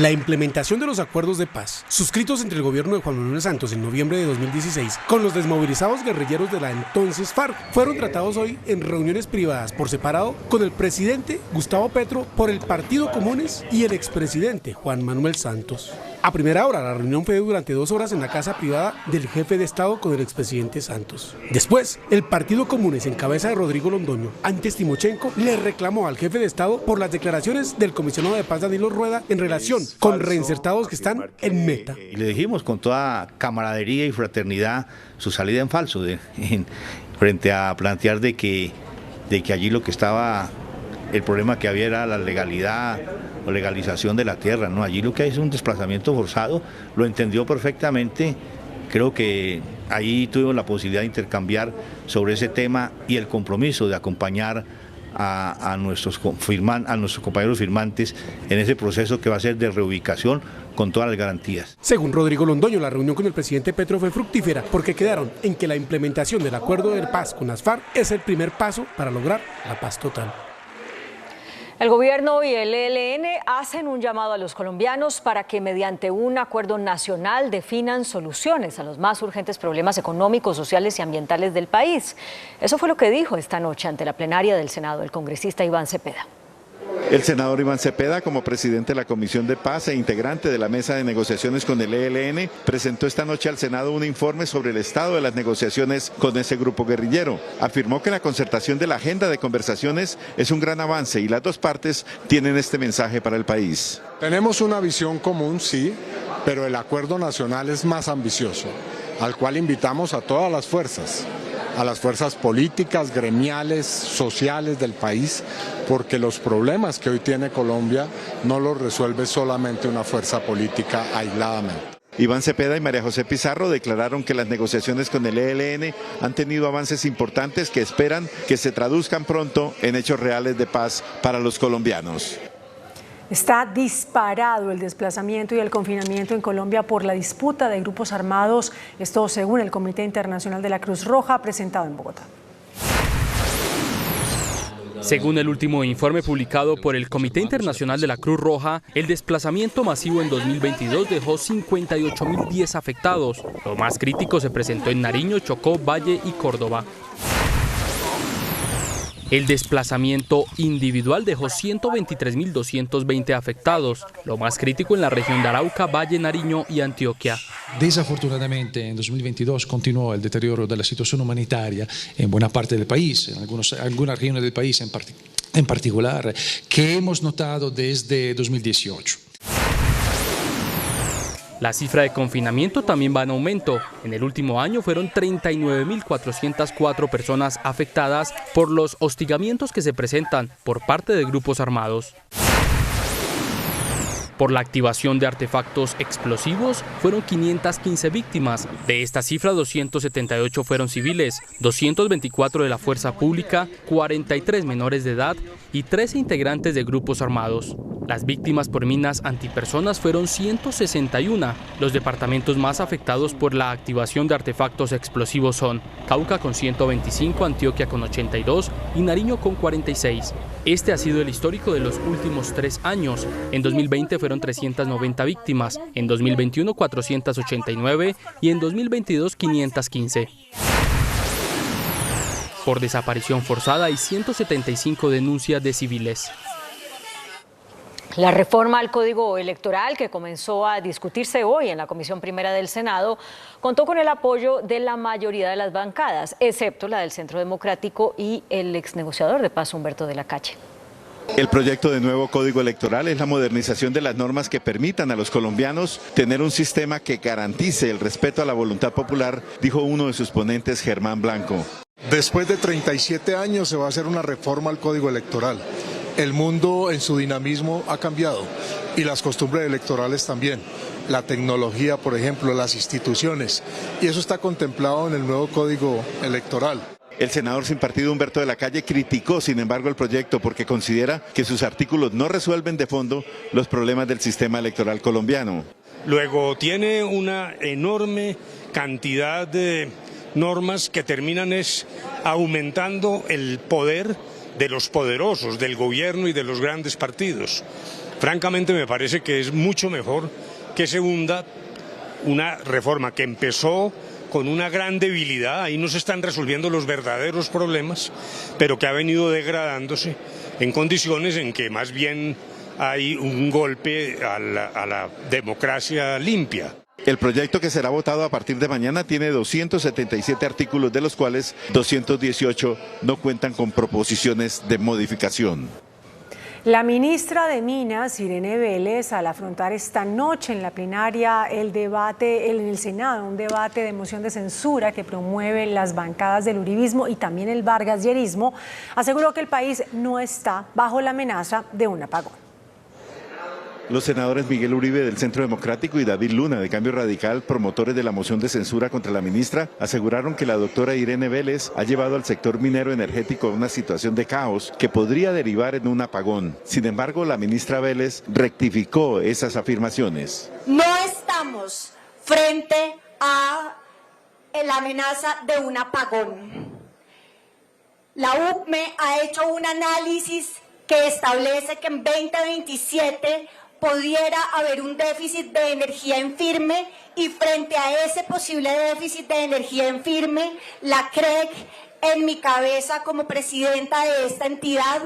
La implementación de los acuerdos de paz suscritos entre el gobierno de Juan Manuel Santos en noviembre de 2016 con los desmovilizados guerrilleros de la entonces FARC fueron tratados hoy en reuniones privadas por separado con el presidente Gustavo Petro por el Partido Comunes y el expresidente Juan Manuel Santos. A primera hora, la reunión fue durante 2 horas en la casa privada del jefe de Estado con el expresidente Santos. Después, el Partido Comunes, en cabeza de Rodrigo Londoño, antes Timochenko, le reclamó al jefe de Estado por las declaraciones del comisionado de paz Danilo Rueda en relación con reinsertados que están en Meta. Y le dijimos con toda camaradería y fraternidad su salida en falso, frente a plantear de que allí lo que estaba, el problema que había era la legalidad o legalización de la tierra, no, allí lo que hay es un desplazamiento forzado, lo entendió perfectamente. Creo que ahí tuvimos la posibilidad de intercambiar sobre ese tema y el compromiso de acompañar a nuestros compañeros firmantes en ese proceso que va a ser de reubicación con todas las garantías. Según Rodrigo Londoño, la reunión con el presidente Petro fue fructífera porque quedaron en que la implementación del acuerdo de paz con las FARC es el primer paso para lograr la paz total. El gobierno y el ELN hacen un llamado a los colombianos para que mediante un acuerdo nacional definan soluciones a los más urgentes problemas económicos, sociales y ambientales del país. Eso fue lo que dijo esta noche ante la plenaria del Senado el congresista Iván Cepeda. El senador Iván Cepeda, como presidente de la Comisión de Paz e integrante de la mesa de negociaciones con el ELN, presentó esta noche al Senado un informe sobre el estado de las negociaciones con ese grupo guerrillero. Afirmó que la concertación de la agenda de conversaciones es un gran avance y las dos partes tienen este mensaje para el país. Tenemos una visión común, sí, pero el acuerdo nacional es más ambicioso, al cual invitamos a todas las fuerzas, a las fuerzas políticas, gremiales, sociales del país, porque los problemas que hoy tiene Colombia no los resuelve solamente una fuerza política aisladamente. Iván Cepeda y María José Pizarro declararon que las negociaciones con el ELN han tenido avances importantes que esperan que se traduzcan pronto en hechos reales de paz para los colombianos. Está disparado el desplazamiento y el confinamiento en Colombia por la disputa de grupos armados, esto según el Comité Internacional de la Cruz Roja presentado en Bogotá. Según el último informe publicado por el Comité Internacional de la Cruz Roja, el desplazamiento masivo en 2022 dejó 58.010 afectados. Lo más crítico se presentó en Nariño, Chocó, Valle y Córdoba. El desplazamiento individual dejó 123.220 afectados, lo más crítico en la región de Arauca, Valle, Nariño y Antioquia. Desafortunadamente, en 2022 continuó el deterioro de la situación humanitaria en buena parte del país, en algunas regiones del país en particular, que hemos notado desde 2018. La cifra de confinamiento también va en aumento. En el último año fueron 39.404 personas afectadas por los hostigamientos que se presentan por parte de grupos armados. Por la activación de artefactos explosivos fueron 515 víctimas. De esta cifra, 278 fueron civiles, 224 de la fuerza pública, 43 menores de edad y 13 integrantes de grupos armados. Las víctimas por minas antipersonas fueron 161. Los departamentos más afectados por la activación de artefactos explosivos son Cauca con 125, Antioquia con 82 y Nariño con 46. Este ha sido el histórico de los últimos 3 años. En 2020 fueron 390 víctimas, en 2021 489 y en 2022 515. Por desaparición forzada hay 175 denuncias de civiles. La reforma al Código Electoral, que comenzó a discutirse hoy en la Comisión Primera del Senado, contó con el apoyo de la mayoría de las bancadas, excepto la del Centro Democrático y el exnegociador de paz, Humberto de la Calle. El proyecto de nuevo Código Electoral es la modernización de las normas que permitan a los colombianos tener un sistema que garantice el respeto a la voluntad popular, dijo uno de sus ponentes, Germán Blanco. Después de 37 años se va a hacer una reforma al Código Electoral. El mundo en su dinamismo ha cambiado y las costumbres electorales también. La tecnología, por ejemplo, las instituciones, y eso está contemplado en el nuevo Código Electoral. El senador sin partido Humberto de la Calle criticó, sin embargo, el proyecto porque considera que sus artículos no resuelven de fondo los problemas del sistema electoral colombiano. Luego tiene una enorme cantidad de normas que terminan aumentando el poder de los poderosos, del gobierno y de los grandes partidos. Francamente me parece que es mucho mejor que se hunda una reforma que empezó con una gran debilidad, ahí no se están resolviendo los verdaderos problemas, pero que ha venido degradándose en condiciones en que más bien hay un golpe a la democracia limpia. El proyecto, que será votado a partir de mañana, tiene 277 artículos, de los cuales 218 no cuentan con proposiciones de modificación. La ministra de Minas, Irene Vélez, al afrontar esta noche en la plenaria el debate en el Senado, un debate de moción de censura que promueve las bancadas del uribismo y también el vargasyerismo, aseguró que el país no está bajo la amenaza de un apagón. Los senadores Miguel Uribe del Centro Democrático y David Luna de Cambio Radical, promotores de la moción de censura contra la ministra, aseguraron que la doctora Irene Vélez ha llevado al sector minero energético a una situación de caos que podría derivar en un apagón. Sin embargo, la ministra Vélez rectificó esas afirmaciones. No estamos frente a la amenaza de un apagón. La UPME ha hecho un análisis que establece que en 2027 pudiera haber un déficit de energía en firme, y frente a ese posible déficit de energía en firme, la CREC, en mi cabeza como presidenta de esta entidad,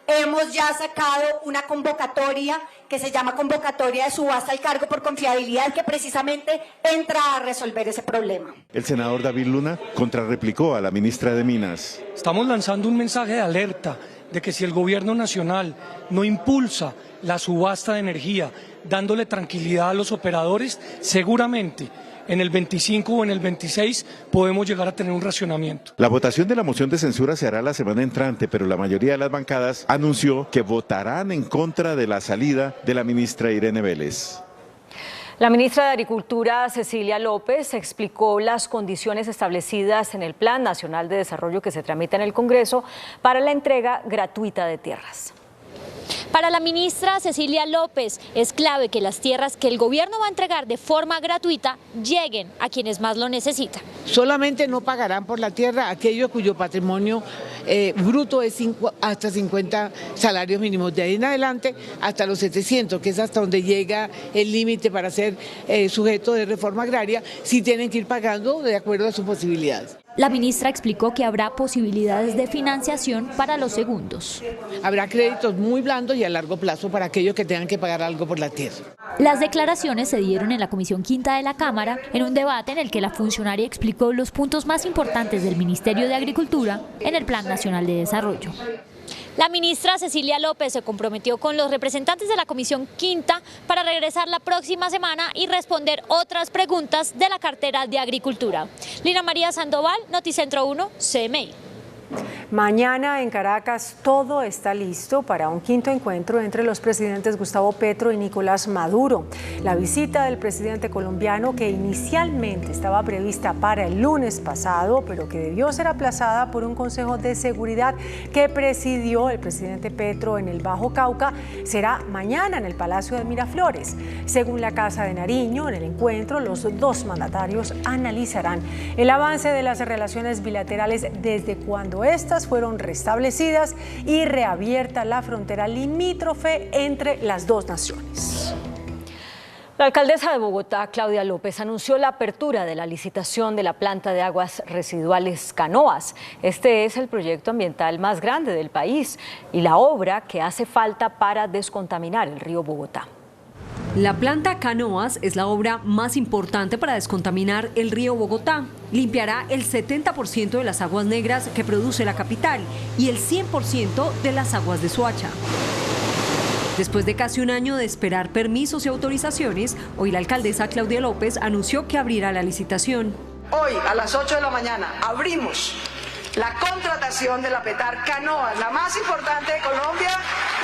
hemos ya sacado una convocatoria que se llama convocatoria de subasta al cargo por confiabilidad, que precisamente entra a resolver ese problema. El senador David Luna contrarreplicó a la ministra de Minas. Estamos lanzando un mensaje de alerta de que si el gobierno nacional no impulsa la subasta de energía, dándole tranquilidad a los operadores, seguramente en el 25 o en el 26 podemos llegar a tener un racionamiento. La votación de la moción de censura se hará la semana entrante, pero la mayoría de las bancadas anunció que votarán en contra de la salida de la ministra Irene Vélez. La ministra de Agricultura, Cecilia López, explicó las condiciones establecidas en el Plan Nacional de Desarrollo que se tramita en el Congreso para la entrega gratuita de tierras. Para la ministra Cecilia López, es clave que las tierras que el gobierno va a entregar de forma gratuita lleguen a quienes más lo necesitan. Solamente no pagarán por la tierra aquellos cuyo patrimonio bruto es hasta 50 salarios mínimos. De ahí en adelante hasta los 700, que es hasta donde llega el límite para ser sujeto de reforma agraria, sí tienen que ir pagando de acuerdo a sus posibilidades. La ministra explicó que habrá posibilidades de financiación para los segundos. Habrá créditos muy blandos y a largo plazo para aquellos que tengan que pagar algo por la tierra. Las declaraciones se dieron en la Comisión Quinta de la Cámara en un debate en el que la funcionaria explicó los puntos más importantes del Ministerio de Agricultura en el Plan Nacional de Desarrollo. La ministra Cecilia López se comprometió con los representantes de la Comisión Quinta para regresar la próxima semana y responder otras preguntas de la cartera de Agricultura. Lina María Sandoval, Noticentro 1, CMI. Mañana en Caracas todo está listo para un quinto encuentro entre los presidentes Gustavo Petro y Nicolás Maduro. La visita del presidente colombiano, que inicialmente estaba prevista para el lunes pasado, pero que debió ser aplazada por un Consejo de Seguridad que presidió el presidente Petro en el Bajo Cauca, será mañana en el Palacio de Miraflores. Según la Casa de Nariño, en el encuentro los dos mandatarios analizarán el avance de las relaciones bilaterales desde cuando estas fueron restablecidas y reabierta la frontera limítrofe entre las dos naciones. La alcaldesa de Bogotá, Claudia López, anunció la apertura de la licitación de la planta de aguas residuales Canoas. Este es el proyecto ambiental más grande del país y la obra que hace falta para descontaminar el río Bogotá. La planta Canoas es la obra más importante para descontaminar el río Bogotá. Limpiará el 70% de las aguas negras que produce la capital y el 100% de las aguas de Soacha. Después de casi un año de esperar permisos y autorizaciones, hoy la alcaldesa Claudia López anunció que abrirá la licitación. Hoy a las 8 de la mañana abrimos la contratación de la Petar Canoas, la más importante de Colombia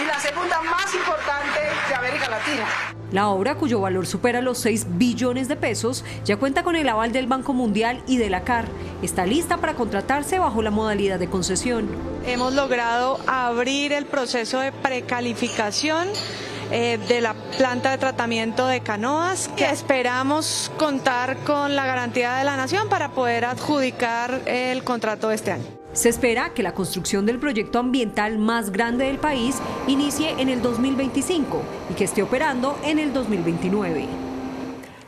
y la segunda más importante de América Latina. La obra, cuyo valor supera los 6 billones de pesos, ya cuenta con el aval del Banco Mundial y de la CAR. Está lista para contratarse bajo la modalidad de concesión. Hemos logrado abrir el proceso de precalificación de la planta de tratamiento de Canoas, que esperamos contar con la garantía de la Nación para poder adjudicar el contrato de este año. Se espera que la construcción del proyecto ambiental más grande del país inicie en el 2025 y que esté operando en el 2029.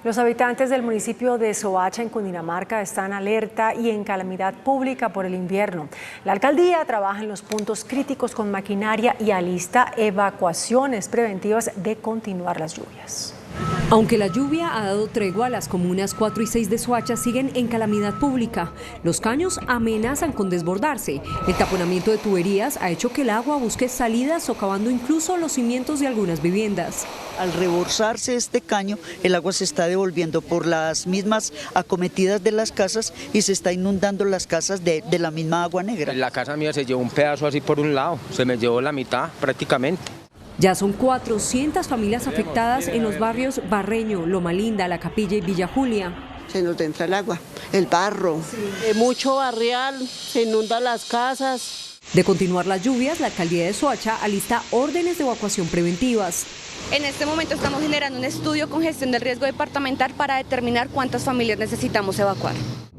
Los habitantes del municipio de Soacha, en Cundinamarca, están alerta y en calamidad pública por el invierno. La alcaldía trabaja en los puntos críticos con maquinaria y alista evacuaciones preventivas de continuar las lluvias. Aunque la lluvia ha dado tregua, las comunas 4 y 6 de Soacha siguen en calamidad pública. Los caños amenazan con desbordarse. El taponamiento de tuberías ha hecho que el agua busque salidas, socavando incluso los cimientos de algunas viviendas. Al rebolsarse este caño, el agua se está devolviendo por las mismas acometidas de las casas y se está inundando las casas de la misma agua negra. La casa mía se llevó un pedazo así por un lado, se me llevó la mitad prácticamente. Ya son 400 familias afectadas en los barrios Barreño, Loma Linda, La Capilla y Villa Julia. Se nos entra el agua, el barro. Sí. Mucho barrial, se inundan las casas. De continuar las lluvias, la alcaldía de Soacha alista órdenes de evacuación preventivas. En este momento estamos generando un estudio con gestión del riesgo departamental para determinar cuántas familias necesitamos evacuar.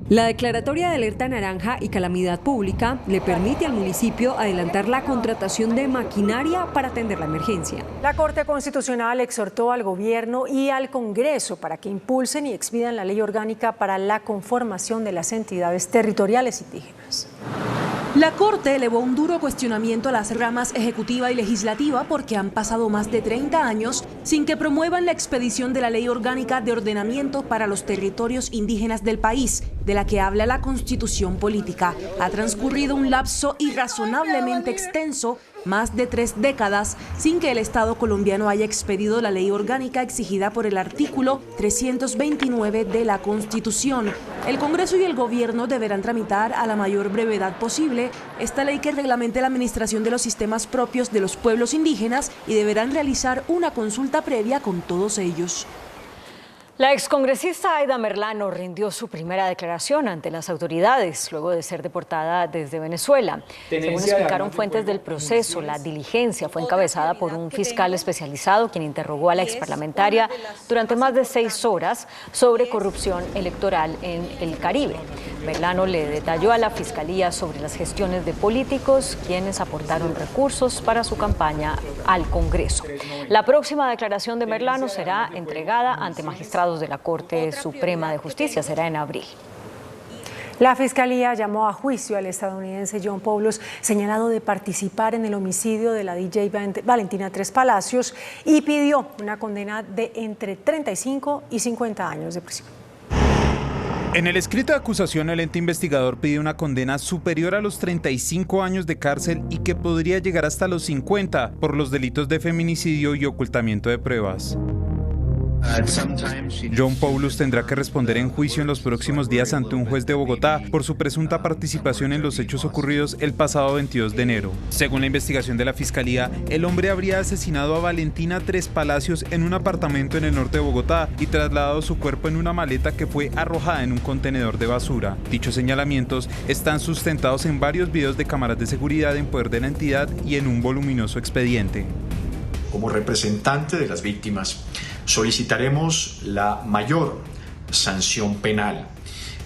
La declaratoria de alerta naranja y calamidad pública le permite al municipio adelantar la contratación de maquinaria para atender la emergencia. La Corte Constitucional exhortó al gobierno y al Congreso para que impulsen y expidan la ley orgánica para la conformación de las entidades territoriales indígenas. La Corte elevó un duro cuestionamiento a las ramas ejecutiva y legislativa porque han pasado más de 30 años sin que promuevan la expedición de la Ley Orgánica de Ordenamiento para los Territorios Indígenas del país, de la que habla la Constitución Política. Ha transcurrido un lapso irrazonablemente extenso, más de 3 décadas, sin que el Estado colombiano haya expedido la ley orgánica exigida por el artículo 329 de la Constitución. El Congreso y el Gobierno deberán tramitar a la mayor brevedad posible esta ley que reglamente la administración de los sistemas propios de los pueblos indígenas y deberán realizar una consulta previa con todos ellos. La excongresista Aida Merlano rindió su primera declaración ante las autoridades luego de ser deportada desde Venezuela. Según explicaron fuentes del proceso, la diligencia fue encabezada por un fiscal especializado quien interrogó a la exparlamentaria durante más de 6 horas sobre corrupción electoral en el Caribe. Merlano le detalló a la Fiscalía sobre las gestiones de políticos quienes aportaron recursos para su campaña al Congreso. La próxima declaración de Merlano será entregada ante magistrados de la Corte Suprema de Justicia, será en abril. La Fiscalía llamó a juicio al estadounidense John Poulos, señalado de participar en el homicidio de la DJ Valentina Tres Palacios, y pidió una condena de entre 35 y 50 años de prisión. En el escrito de acusación, el ente investigador pide una condena superior a los 35 años de cárcel y que podría llegar hasta los 50 por los delitos de feminicidio y ocultamiento de pruebas. John Poulos tendrá que responder en juicio en los próximos días ante un juez de Bogotá por su presunta participación en los hechos ocurridos el pasado 22 de enero. Según la investigación de la Fiscalía, el hombre habría asesinado a Valentina Tres Palacios en un apartamento en el norte de Bogotá y trasladado su cuerpo en una maleta que fue arrojada en un contenedor de basura. Dichos señalamientos están sustentados en varios videos de cámaras de seguridad en poder de la entidad y en un voluminoso expediente. Como representante de las víctimas, solicitaremos la mayor sanción penal.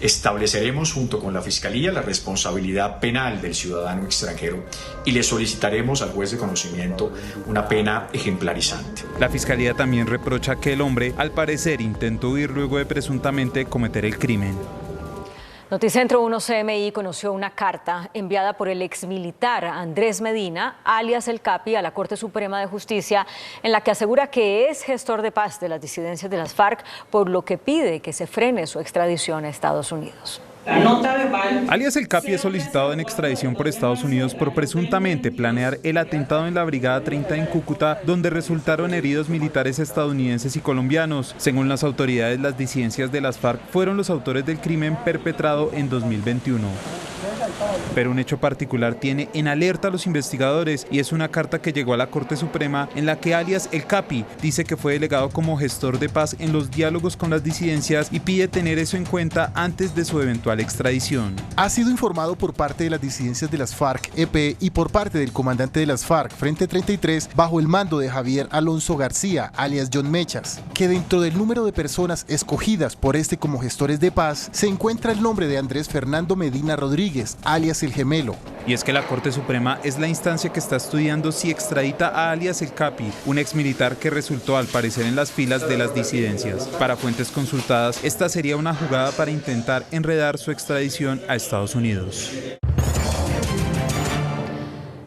Estableceremos junto con la Fiscalía la responsabilidad penal del ciudadano extranjero y le solicitaremos al juez de conocimiento una pena ejemplarizante. La Fiscalía también reprocha que el hombre, al parecer, intentó huir luego de presuntamente cometer el crimen. Noticentro 1 CMI conoció una carta enviada por el exmilitar Andrés Medina, alias El Capi, a la Corte Suprema de Justicia, en la que asegura que es gestor de paz de las disidencias de las FARC, por lo que pide que se frene su extradición a Estados Unidos. La nota verbal. Alias El Capi es solicitado en extradición por Estados Unidos por presuntamente planear el atentado en la Brigada 30 en Cúcuta, donde resultaron heridos militares estadounidenses y colombianos. Según las autoridades, las disidencias de las FARC fueron los autores del crimen perpetrado en 2021. Pero un hecho particular tiene en alerta a los investigadores y es una carta que llegó a la Corte Suprema en la que alias El Capi dice que fue delegado como gestor de paz en los diálogos con las disidencias y pide tener eso en cuenta antes de su eventual extradición. Ha sido informado por parte de las disidencias de las FARC-EP y por parte del comandante de las FARC, Frente 33, bajo el mando de Javier Alonso García, alias John Mechas, que dentro del número de personas escogidas por este como gestores de paz se encuentra el nombre de Andrés Fernando Medina Rodríguez, alias El Gemelo. Y es que la Corte Suprema es la instancia que está estudiando si extradita a alias El Capi, un exmilitar que resultó al parecer en las filas de las disidencias. Para fuentes consultadas, esta sería una jugada para intentar enredar su extradición a Estados Unidos.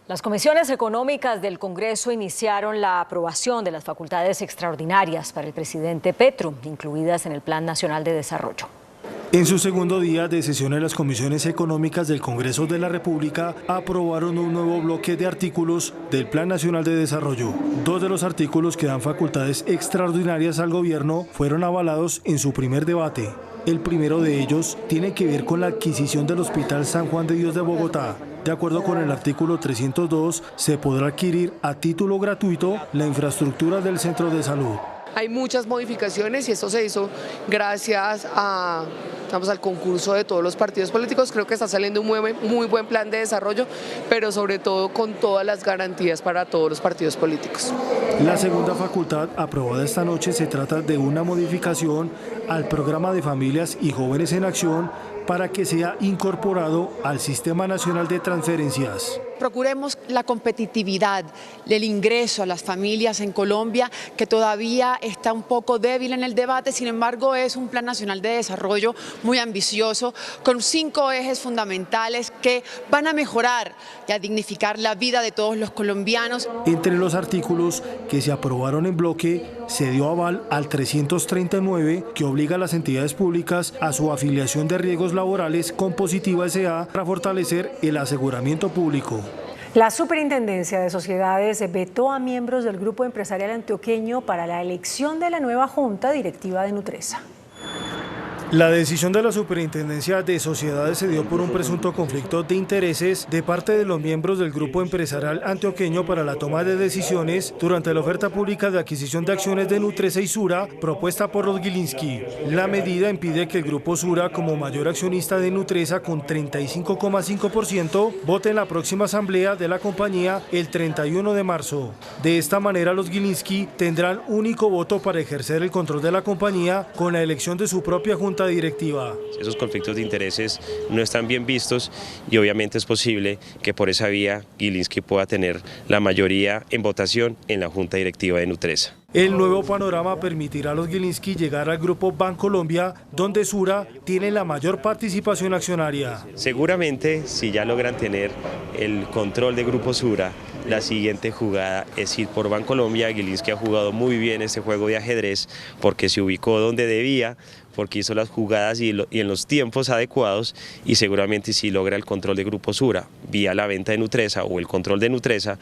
Las comisiones económicas del Congreso iniciaron la aprobación de las facultades extraordinarias para el presidente Petro, incluidas en el Plan Nacional de Desarrollo. En su segundo día de sesiones, las comisiones económicas del Congreso de la República aprobaron un nuevo bloque de artículos del Plan Nacional de Desarrollo. Dos de los artículos que dan facultades extraordinarias al gobierno fueron avalados en su primer debate. El primero de ellos tiene que ver con la adquisición del Hospital San Juan de Dios de Bogotá. De acuerdo con el artículo 302, se podrá adquirir a título gratuito la infraestructura del centro de salud. Hay muchas modificaciones y esto se hizo gracias al concurso de todos los partidos políticos. Creo que está saliendo un muy buen plan de desarrollo, pero sobre todo con todas las garantías para todos los partidos políticos. La segunda facultad aprobada esta noche se trata de una modificación al programa de familias y jóvenes en acción para que sea incorporado al Sistema Nacional de Transferencias. Procuremos la competitividad del ingreso a las familias en Colombia, que todavía está un poco débil en el debate. Sin embargo, es un Plan Nacional de Desarrollo muy ambicioso, con 5 ejes fundamentales que van a mejorar y a dignificar la vida de todos los colombianos. Entre los artículos que se aprobaron en bloque, se dio aval al 339, que obliga a las entidades públicas a su afiliación de riesgos laborales con Positiva S.A. para fortalecer el aseguramiento público. La Superintendencia de Sociedades vetó a miembros del Grupo Empresarial Antioqueño para la elección de la nueva Junta Directiva de Nutresa. La decisión de la Superintendencia de Sociedades se dio por un presunto conflicto de intereses de parte de los miembros del Grupo Empresarial Antioqueño para la toma de decisiones durante la oferta pública de adquisición de acciones de Nutresa y Sura propuesta por los Gilinski. La medida impide que el Grupo Sura, como mayor accionista de Nutresa con 35,5%, vote en la próxima asamblea de la compañía el 31 de marzo. De esta manera, los Gilinski tendrán único voto para ejercer el control de la compañía con la elección de su propia Junta junta directiva. Esos conflictos de intereses no están bien vistos y obviamente es posible que por esa vía Gilinski pueda tener la mayoría en votación en la junta directiva de Nutresa. El nuevo panorama permitirá a los Gilinski llegar al grupo Bancolombia, donde Sura tiene la mayor participación accionaria. Seguramente, si ya logran tener el control de Grupo Sura, la siguiente jugada es ir por Bancolombia. Gilinski ha jugado muy bien este juego de ajedrez porque se ubicó donde debía, porque hizo las jugadas y en los tiempos adecuados, y seguramente si logra el control de Grupo Sura vía la venta de Nutresa o el control de Nutresa,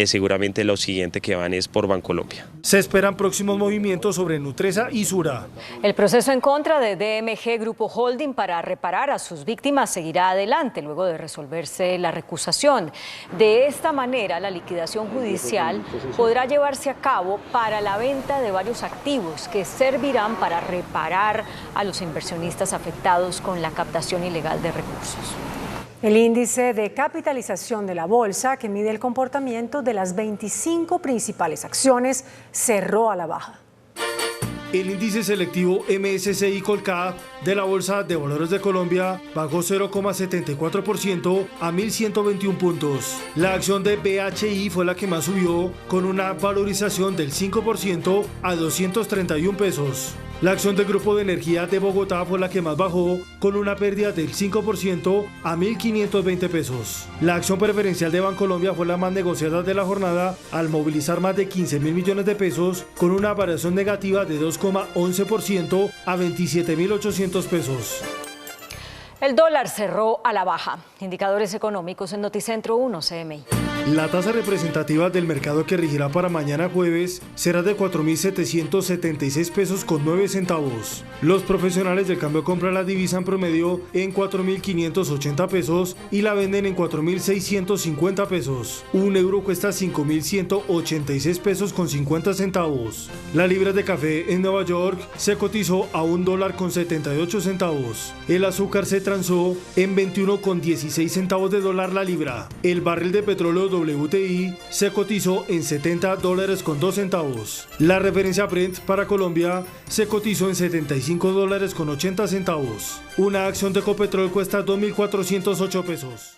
seguramente lo siguiente que van es por Bancolombia. Se esperan próximos movimientos sobre Nutresa y Sura. El proceso en contra de DMG Grupo Holding para reparar a sus víctimas seguirá adelante luego de resolverse la recusación. De esta manera, la liquidación judicial podrá llevarse a cabo para la venta de varios activos que servirán para reparar a los inversionistas afectados con la captación ilegal de recursos. El índice de capitalización de la bolsa, que mide el comportamiento de las 25 principales acciones, cerró a la baja. El índice selectivo MSCI Colcap de la Bolsa de Valores de Colombia bajó 0,74% a 1.121 puntos. La acción de BHI fue la que más subió, con una valorización del 5% a 231 pesos. La acción del Grupo de Energía de Bogotá fue la que más bajó, con una pérdida del 5% a 1.520 pesos. La acción preferencial de Bancolombia fue la más negociada de la jornada, al movilizar más de 15.000 millones de pesos, con una variación negativa de 2,11% a 27.800 pesos. El dólar cerró a la baja. Indicadores económicos en Noticentro 1 CMI. La tasa representativa del mercado que regirá para mañana jueves será de 4.776 pesos con 9 centavos. Los profesionales del cambio compran la divisa en promedio en 4.580 pesos y la venden en 4.650 pesos. Un euro cuesta 5.186 pesos con 50 centavos. La libra de café en Nueva York se cotizó a $1.78. El azúcar se transó en 21,16 centavos de dólar la libra. El barril de petróleo WTI se cotizó en $70.02. La referencia Brent para Colombia se cotizó en $75.80. Una acción de Ecopetrol cuesta 2.408 pesos.